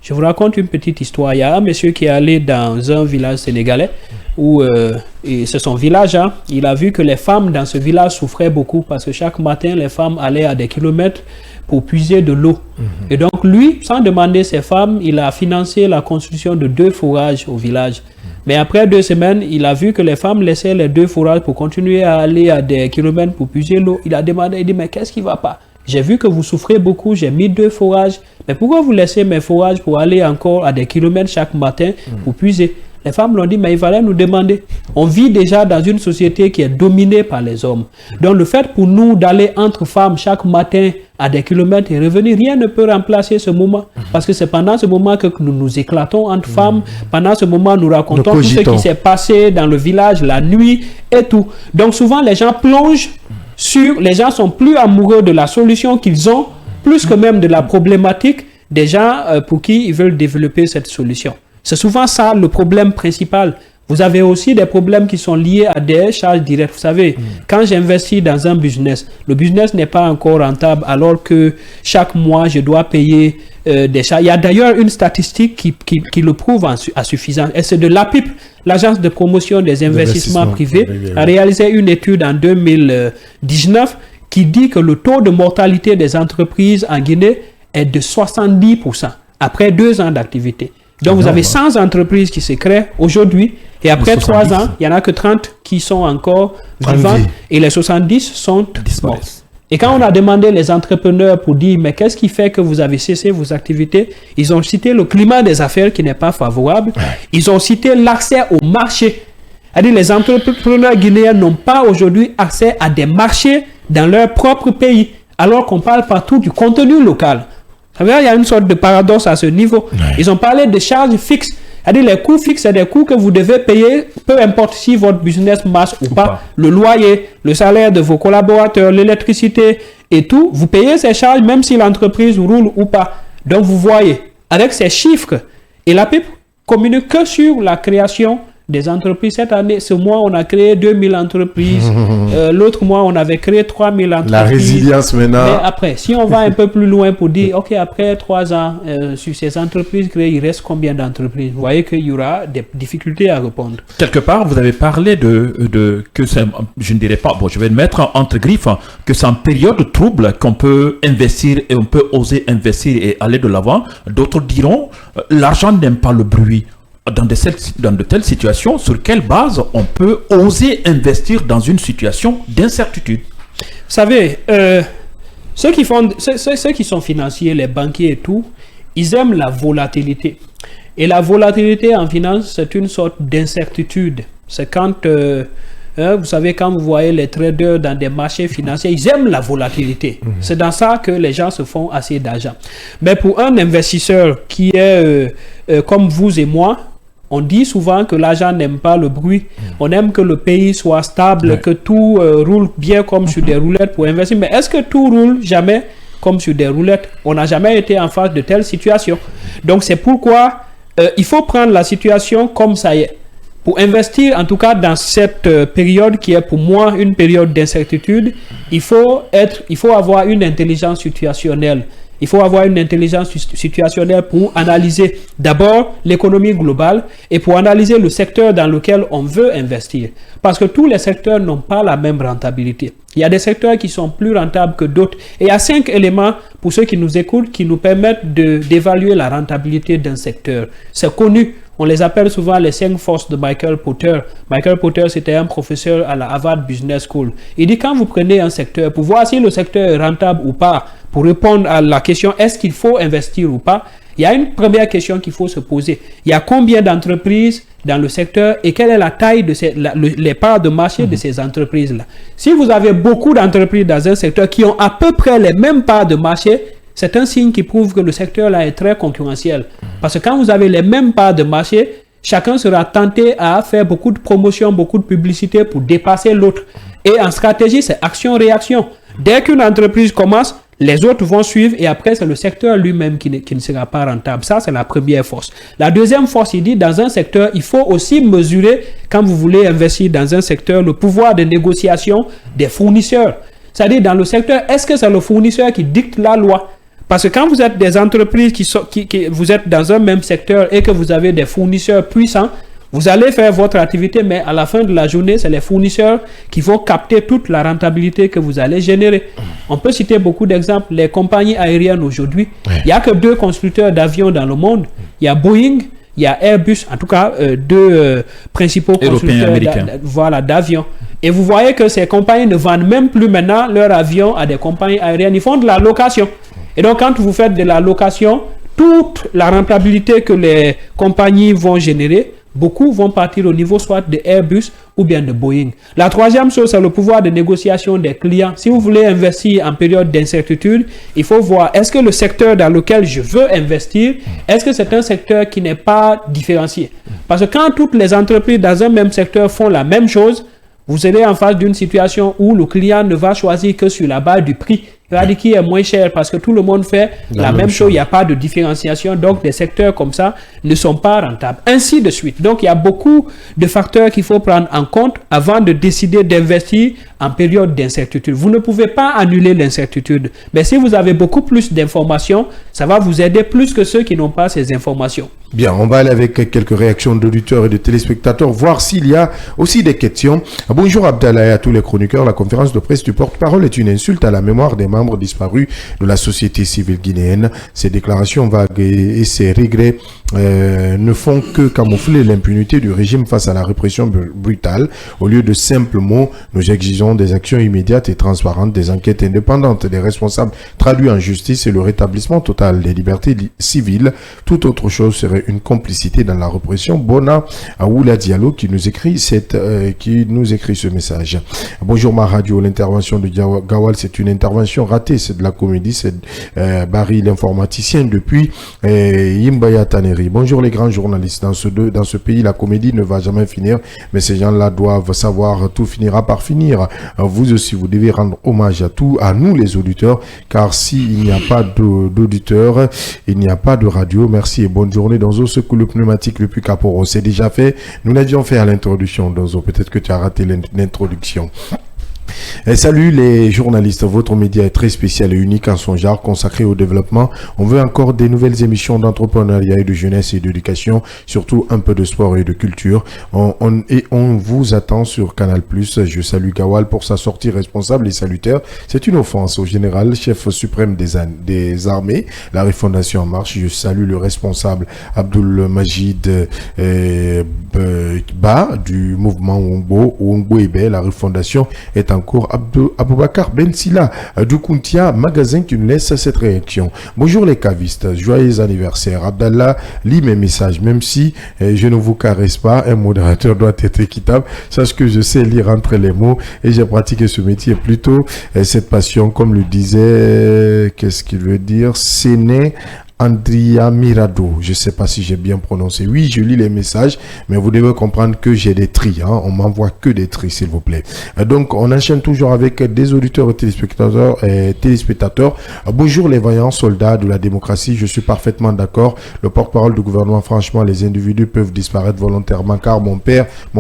Je vous raconte une petite histoire. Il y a un monsieur qui est allé dans un village sénégalais où c'est son village. Il a vu que les femmes dans ce village souffraient beaucoup parce que chaque matin, les femmes allaient à des kilomètres pour puiser de l'eau. Et donc lui, sans demander ses femmes, il a financé la construction de 2 fourrages au village. Mais après 2 semaines, il a vu que les femmes laissaient les 2 fourrages pour continuer à aller à des kilomètres pour puiser l'eau. Il a demandé, il dit, mais qu'est-ce qui ne va pas? J'ai vu que vous souffrez beaucoup, j'ai mis 2 fourrages. Mais pourquoi vous laissez mes fourrages pour aller encore à des kilomètres chaque matin pour puiser? Les femmes l'ont dit, mais il fallait nous demander. On vit déjà dans une société qui est dominée par les hommes. Donc le fait pour nous d'aller entre femmes chaque matin à des kilomètres et revenir, rien ne peut remplacer ce moment. Parce que c'est pendant ce moment que nous nous éclatons entre femmes. Pendant ce moment, nous racontons tout ce qui s'est passé dans le village, la nuit et tout. Donc souvent, les gens plongent les gens sont plus amoureux de la solution qu'ils ont, plus que même de la problématique des gens pour qui ils veulent développer cette solution. C'est souvent ça le problème principal. Vous avez aussi des problèmes qui sont liés à des charges directes. Vous savez, quand j'investis dans un business, le business n'est pas encore rentable alors que chaque mois, je dois payer des charges. Il y a d'ailleurs une statistique qui le prouve à suffisance. Et c'est de l'APIP, l'Agence de promotion des investissements privés, a réalisé une étude en 2019 qui dit que le taux de mortalité des entreprises en Guinée est de 70% après 2 ans d'activité. Donc, vous avez 100 entreprises qui se créent aujourd'hui et après 3 ans, il n'y en a que 30 qui sont encore vivantes et les 70 sont mortes. Et quand on a demandé les entrepreneurs pour dire, mais qu'est-ce qui fait que vous avez cessé vos activités? Ils ont cité le climat des affaires qui n'est pas favorable. Ils ont cité l'accès au marché. C'est-à-dire les entrepreneurs guinéens n'ont pas aujourd'hui accès à des marchés dans leur propre pays, alors qu'on parle partout du contenu local. Il y a une sorte de paradoxe à ce niveau. Ils ont parlé de charges fixes. C'est-à-dire les coûts fixes, c'est des coûts que vous devez payer, peu importe si votre business marche ou pas. Le loyer, le salaire de vos collaborateurs, l'électricité et tout. Vous payez ces charges même si l'entreprise roule ou pas. Donc vous voyez, avec ces chiffres, et la PIP communique que sur la création des entreprises. Cette année, ce mois, on a créé 2000 entreprises. L'autre mois, on avait créé 3000 entreprises. La résilience maintenant. Mais après, si on va un peu plus loin pour dire, OK, après 3 ans, sur ces entreprises créées, il reste combien d'entreprises? Vous voyez qu'il y aura des difficultés à répondre. Quelque part, vous avez parlé que c'est, je ne dirais pas, bon, je vais le mettre entre griffes, que c'est en période trouble qu'on peut investir et on peut oser investir et aller de l'avant. D'autres diront, l'argent n'aime pas le bruit. Dans de telles situations, sur quelle base on peut oser investir dans une situation d'incertitude? Vous savez, ceux qui sont financiers, les banquiers et tout, ils aiment la volatilité. Et la volatilité en finance, c'est une sorte d'incertitude. C'est quand, vous savez, quand vous voyez les traders dans des marchés financiers, ils aiment la volatilité. C'est dans ça que les gens se font assez d'argent. Mais pour un investisseur qui est comme vous et moi, on dit souvent que l'argent n'aime pas le bruit. On aime que le pays soit stable, que tout roule bien comme sur des roulettes pour investir. Mais est-ce que tout roule jamais comme sur des roulettes? On n'a jamais été en face de telle situation. Donc c'est pourquoi il faut prendre la situation comme ça y est. Pour investir, en tout cas dans cette période qui est pour moi une période d'incertitude, il faut avoir une intelligence situationnelle. Il faut avoir une intelligence situationnelle pour analyser d'abord l'économie globale et pour analyser le secteur dans lequel on veut investir. Parce que tous les secteurs n'ont pas la même rentabilité. Il y a des secteurs qui sont plus rentables que d'autres. Et il y a 5 éléments, pour ceux qui nous écoutent, qui nous permettent d'évaluer la rentabilité d'un secteur. C'est connu. On les appelle souvent les 5 forces de Michael Porter. Michael Porter, c'était un professeur à la Harvard Business School. Il dit quand vous prenez un secteur, pour voir si le secteur est rentable ou pas, pour répondre à la question est-ce qu'il faut investir ou pas, il y a une première question qu'il faut se poser. Il y a combien d'entreprises dans le secteur et quelle est la taille de les parts de marché de ces entreprises-là? Si vous avez beaucoup d'entreprises dans un secteur qui ont à peu près les mêmes parts de marché, c'est un signe qui prouve que le secteur-là est très concurrentiel. Parce que quand vous avez les mêmes parts de marché, chacun sera tenté à faire beaucoup de promotion, beaucoup de publicité pour dépasser l'autre. Et en stratégie, c'est action-réaction. Dès qu'une entreprise commence, les autres vont suivre et après, c'est le secteur lui-même qui ne sera pas rentable. Ça, c'est la première force. La deuxième force, il dit, dans un secteur, il faut aussi mesurer, quand vous voulez investir dans un secteur, le pouvoir de négociation des fournisseurs. C'est-à-dire, dans le secteur, est-ce que c'est le fournisseur qui dicte la loi? Parce que quand vous êtes des entreprises vous êtes dans un même secteur et que vous avez des fournisseurs puissants, vous allez faire votre activité, mais à la fin de la journée, c'est les fournisseurs qui vont capter toute la rentabilité que vous allez générer. On peut citer beaucoup d'exemples. Les compagnies aériennes aujourd'hui, il n'y a que 2 constructeurs d'avions dans le monde. Il y a Boeing, il y a Airbus, en tout cas 2 principaux constructeurs d'avions. Et vous voyez que ces compagnies ne vendent même plus maintenant leurs avions à des compagnies aériennes. Ils font de la location. Et donc, quand vous faites de la location, toute la rentabilité que les compagnies vont générer, beaucoup vont partir au niveau soit de Airbus ou bien de Boeing. La troisième chose, c'est le pouvoir de négociation des clients. Si vous voulez investir en période d'incertitude, il faut voir, est-ce que le secteur dans lequel je veux investir, est-ce que c'est un secteur qui n'est pas différencié? Parce que quand toutes les entreprises dans un même secteur font la même chose, vous serez en face d'une situation où le client ne va choisir que sur la base du prix. Il va dire qui est moins cher parce que tout le monde fait la même chose. Il n'y a pas de différenciation. Donc, des secteurs comme ça ne sont pas rentables. Ainsi de suite. Donc, il y a beaucoup de facteurs qu'il faut prendre en compte avant de décider d'investir en période d'incertitude. Vous ne pouvez pas annuler l'incertitude. Mais si vous avez beaucoup plus d'informations, ça va vous aider plus que ceux qui n'ont pas ces informations. Bien, on va aller avec quelques réactions d'auditeurs et de téléspectateurs, voir s'il y a aussi des questions. Bonjour Abdallah et à tous les chroniqueurs. La conférence de presse du porte-parole est une insulte à la mémoire des membres disparus de la société civile guinéenne. Ces déclarations vagues et ces regrets ne font que camoufler l'impunité du régime face à la répression brutale. Au lieu de simples mots, nous exigeons des actions immédiates et transparentes, des enquêtes indépendantes des responsables traduits en justice et le rétablissement total des libertés civiles. Toute autre chose serait une complicité dans la répression. Bona Aoula Diallo qui nous écrit ce message. Bonjour ma radio, l'intervention de Gawal c'est une intervention ratée, c'est de la comédie, c'est Barry l'informaticien depuis Yimbaya Taneri. Bonjour les grands journalistes, dans ce pays la comédie ne va jamais finir, mais ces gens-là doivent savoir tout finira par finir. Vous aussi vous devez rendre hommage à nous les auditeurs, car s'il n'y a pas d'auditeurs, il n'y a pas de radio. Merci et bonne journée dans ce que le pneumatique le plus caporo. C'est déjà fait. Nous l'avions fait à l'introduction, Dozo. Peut-être que tu as raté l'introduction. Et salut les journalistes, votre média est très spécial et unique en son genre, consacré au développement. On veut encore des nouvelles émissions d'entrepreneuriat et de jeunesse et d'éducation, surtout un peu de sport et de culture. On vous attend sur Canal+. Je salue Gawal pour sa sortie responsable et salutaire. C'est une offense au général, chef suprême des armées, la Refondation en marche. Je salue le responsable Abdul Majid Ba du mouvement Wongbo Ebe. La Refondation est encore Aboubakar Ben Sila du Kountia, magasin qui nous laisse cette réaction. Bonjour les cavistes, joyeux anniversaire. Abdallah lit mes messages, même si je ne vous caresse pas, un modérateur doit être équitable. Sache que je sais lire entre les mots et j'ai pratiqué ce métier plutôt. Cette passion, comme le disait, qu'est-ce qu'il veut dire, Séné Andrea Mirado, je ne sais pas si j'ai bien prononcé. Oui, je lis les messages, mais vous devez comprendre que j'ai des tris. On m'envoie que des tris, s'il vous plaît. Donc, on enchaîne toujours avec des auditeurs et téléspectateurs. Bonjour les vaillants soldats de la démocratie, je suis parfaitement d'accord. Le porte-parole du gouvernement, franchement, les individus peuvent disparaître volontairement, car mon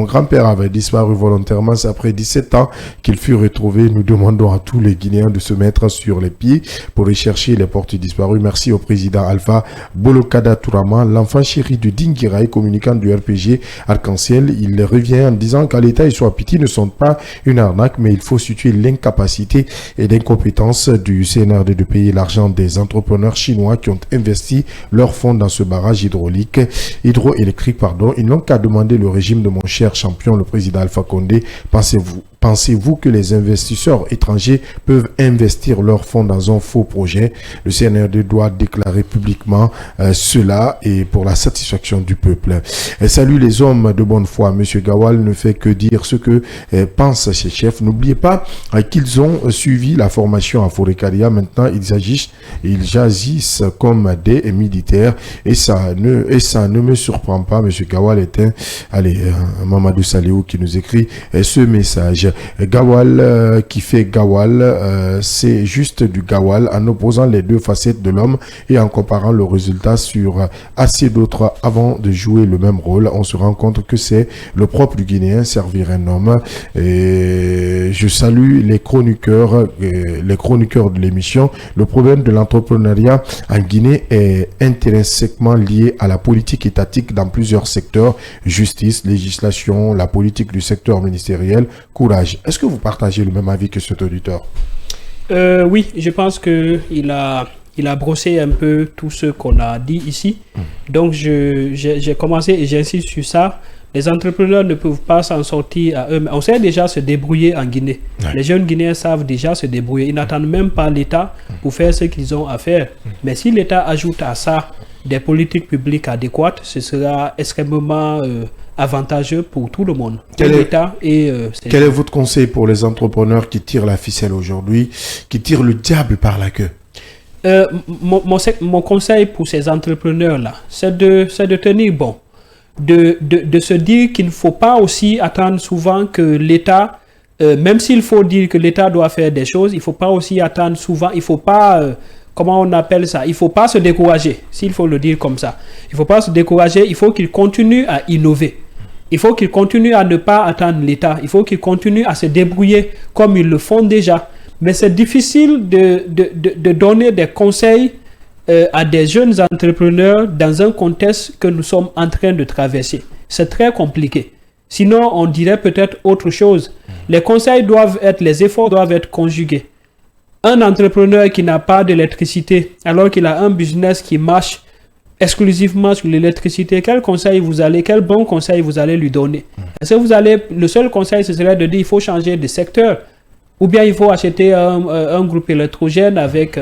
grand-père avait disparu volontairement. C'est après 17 ans qu'il fut retrouvé. Nous demandons à tous les Guinéens de se mettre sur les pieds pour rechercher les portes disparues. Merci au président Alpha Bolokada Tourama, l'enfant chéri du Dingirai, communicant du RPG Arc-en-Ciel. Il revient en disant qu'à l'État et soit pitié ne sont pas une arnaque, mais il faut situer l'incapacité et l'incompétence du CNRD de payer l'argent des entrepreneurs chinois qui ont investi leurs fonds dans ce barrage hydroélectrique. Ils n'ont qu'à demander le régime de mon cher champion, le président Alpha Condé. Pensez-vous que les investisseurs étrangers peuvent investir leurs fonds dans un faux projet? Le CNRD doit déclarer publiquement cela et pour la satisfaction du peuple. Salut les hommes de bonne foi. Monsieur Gawal ne fait que dire ce que pensent ses chefs. N'oubliez pas qu'ils ont suivi la formation à Forécaria. Maintenant, ils jaillissent comme des militaires et ça ne me surprend pas. Monsieur Gawal est Mamadou Saliou qui nous écrit ce message. Gawal qui fait Gawal, c'est juste du Gawal en opposant les deux facettes de l'homme et en comparant le résultat sur assez d'autres avant de jouer le même rôle. On se rend compte que c'est le propre du Guinéen, servir un homme. Et je salue les chroniqueurs de l'émission. Le problème de l'entrepreneuriat en Guinée est intrinsèquement lié à la politique étatique dans plusieurs secteurs, justice, législation, la politique du secteur ministériel. Courage. Est-ce que vous partagez le même avis que cet auditeur? Oui, je pense qu'il a brossé un peu tout ce qu'on a dit ici. Donc, j'ai commencé et j'insiste sur ça. Les entrepreneurs ne peuvent pas s'en sortir à eux-mêmes. On sait déjà se débrouiller en Guinée. Ouais. Les jeunes Guinéens savent déjà se débrouiller. Ils n'attendent même pas l'État pour faire ce qu'ils ont à faire. Mais si l'État ajoute à ça des politiques publiques adéquates, ce sera extrêmement avantageux pour tout le monde. Quel est votre conseil pour les entrepreneurs qui tirent la ficelle aujourd'hui, qui tirent le diable par la queue? Mon conseil pour ces entrepreneurs-là, c'est de tenir bon. De se dire qu'il ne faut pas aussi attendre souvent que l'État même s'il faut dire que l'État doit faire des choses, il ne faut pas aussi attendre souvent, il ne faut pas, comment on appelle ça, il ne faut pas se décourager, s'il faut le dire comme ça. Il ne faut pas se décourager, il faut qu'il continue à innover. Il faut qu'il continue à ne pas attendre l'État, il faut qu'il continue à se débrouiller comme ils le font déjà. Mais c'est difficile de donner des conseils à des jeunes entrepreneurs dans un contexte que nous sommes en train de traverser. C'est très compliqué. Sinon, on dirait peut-être autre chose. Les conseils doivent être, les efforts doivent être conjugués. Un entrepreneur qui n'a pas d'électricité, alors qu'il a un business qui marche exclusivement sur l'électricité, quel bon conseil vous allez lui donner? Est-ce que le seul conseil, ce serait de dire il faut changer de secteur, ou bien il faut acheter un groupe électrogène avec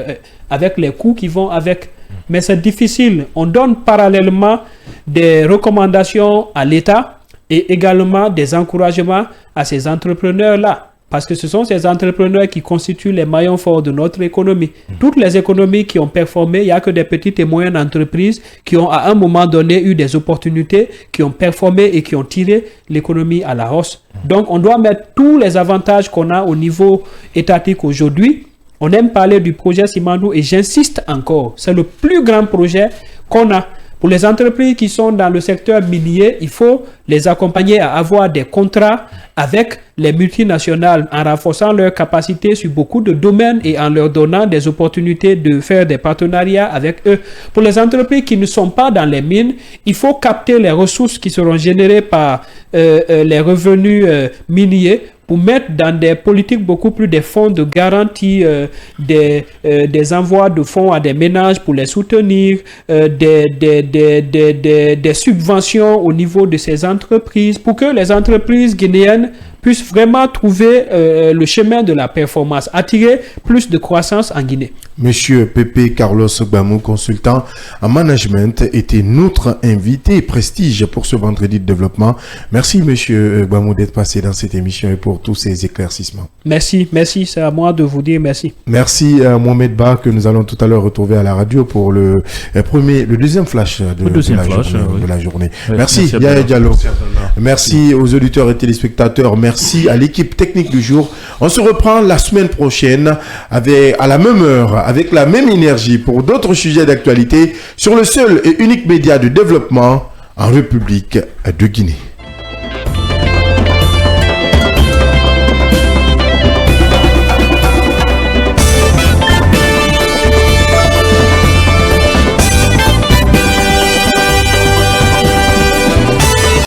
les coûts qui vont avec. Mais c'est difficile. On donne parallèlement des recommandations à l'État et également des encouragements à ces entrepreneurs-là. Parce que ce sont ces entrepreneurs qui constituent les maillons forts de notre économie. Toutes les économies qui ont performé, il n'y a que des petites et moyennes entreprises qui ont à un moment donné eu des opportunités, qui ont performé et qui ont tiré l'économie à la hausse. Donc on doit mettre tous les avantages qu'on a au niveau étatique aujourd'hui. On aime parler du projet Simandou et j'insiste encore, c'est le plus grand projet qu'on a. Pour les entreprises qui sont dans le secteur minier, il faut les accompagner à avoir des contrats avec les multinationales en renforçant leurs capacités sur beaucoup de domaines et en leur donnant des opportunités de faire des partenariats avec eux. Pour les entreprises qui ne sont pas dans les mines, il faut capter les ressources qui seront générées par les revenus miniers pour mettre dans des politiques beaucoup plus des fonds de garantie, des envois de fonds à des ménages pour les soutenir, des subventions au niveau de ces entreprises pour que les entreprises guinéennes puissent vraiment trouver le chemin de la performance, attirer plus de croissance en Guinée. Monsieur Pepe Carlos Gbamou, consultant en management, était notre invité prestige pour ce vendredi de développement. Merci Monsieur Gbamou d'être passé dans cette émission et pour tous ces éclaircissements. Merci, c'est à moi de vous dire merci. Merci à Mohamed Ba que nous allons tout à l'heure retrouver à la radio pour le deuxième flash de la journée. Oui, merci Yaya Diallo. Merci aux auditeurs et téléspectateurs. Merci à l'équipe technique du jour. On se reprend la semaine prochaine à la même heure, avec la même énergie pour d'autres sujets d'actualité sur le seul et unique média de développement en République de Guinée.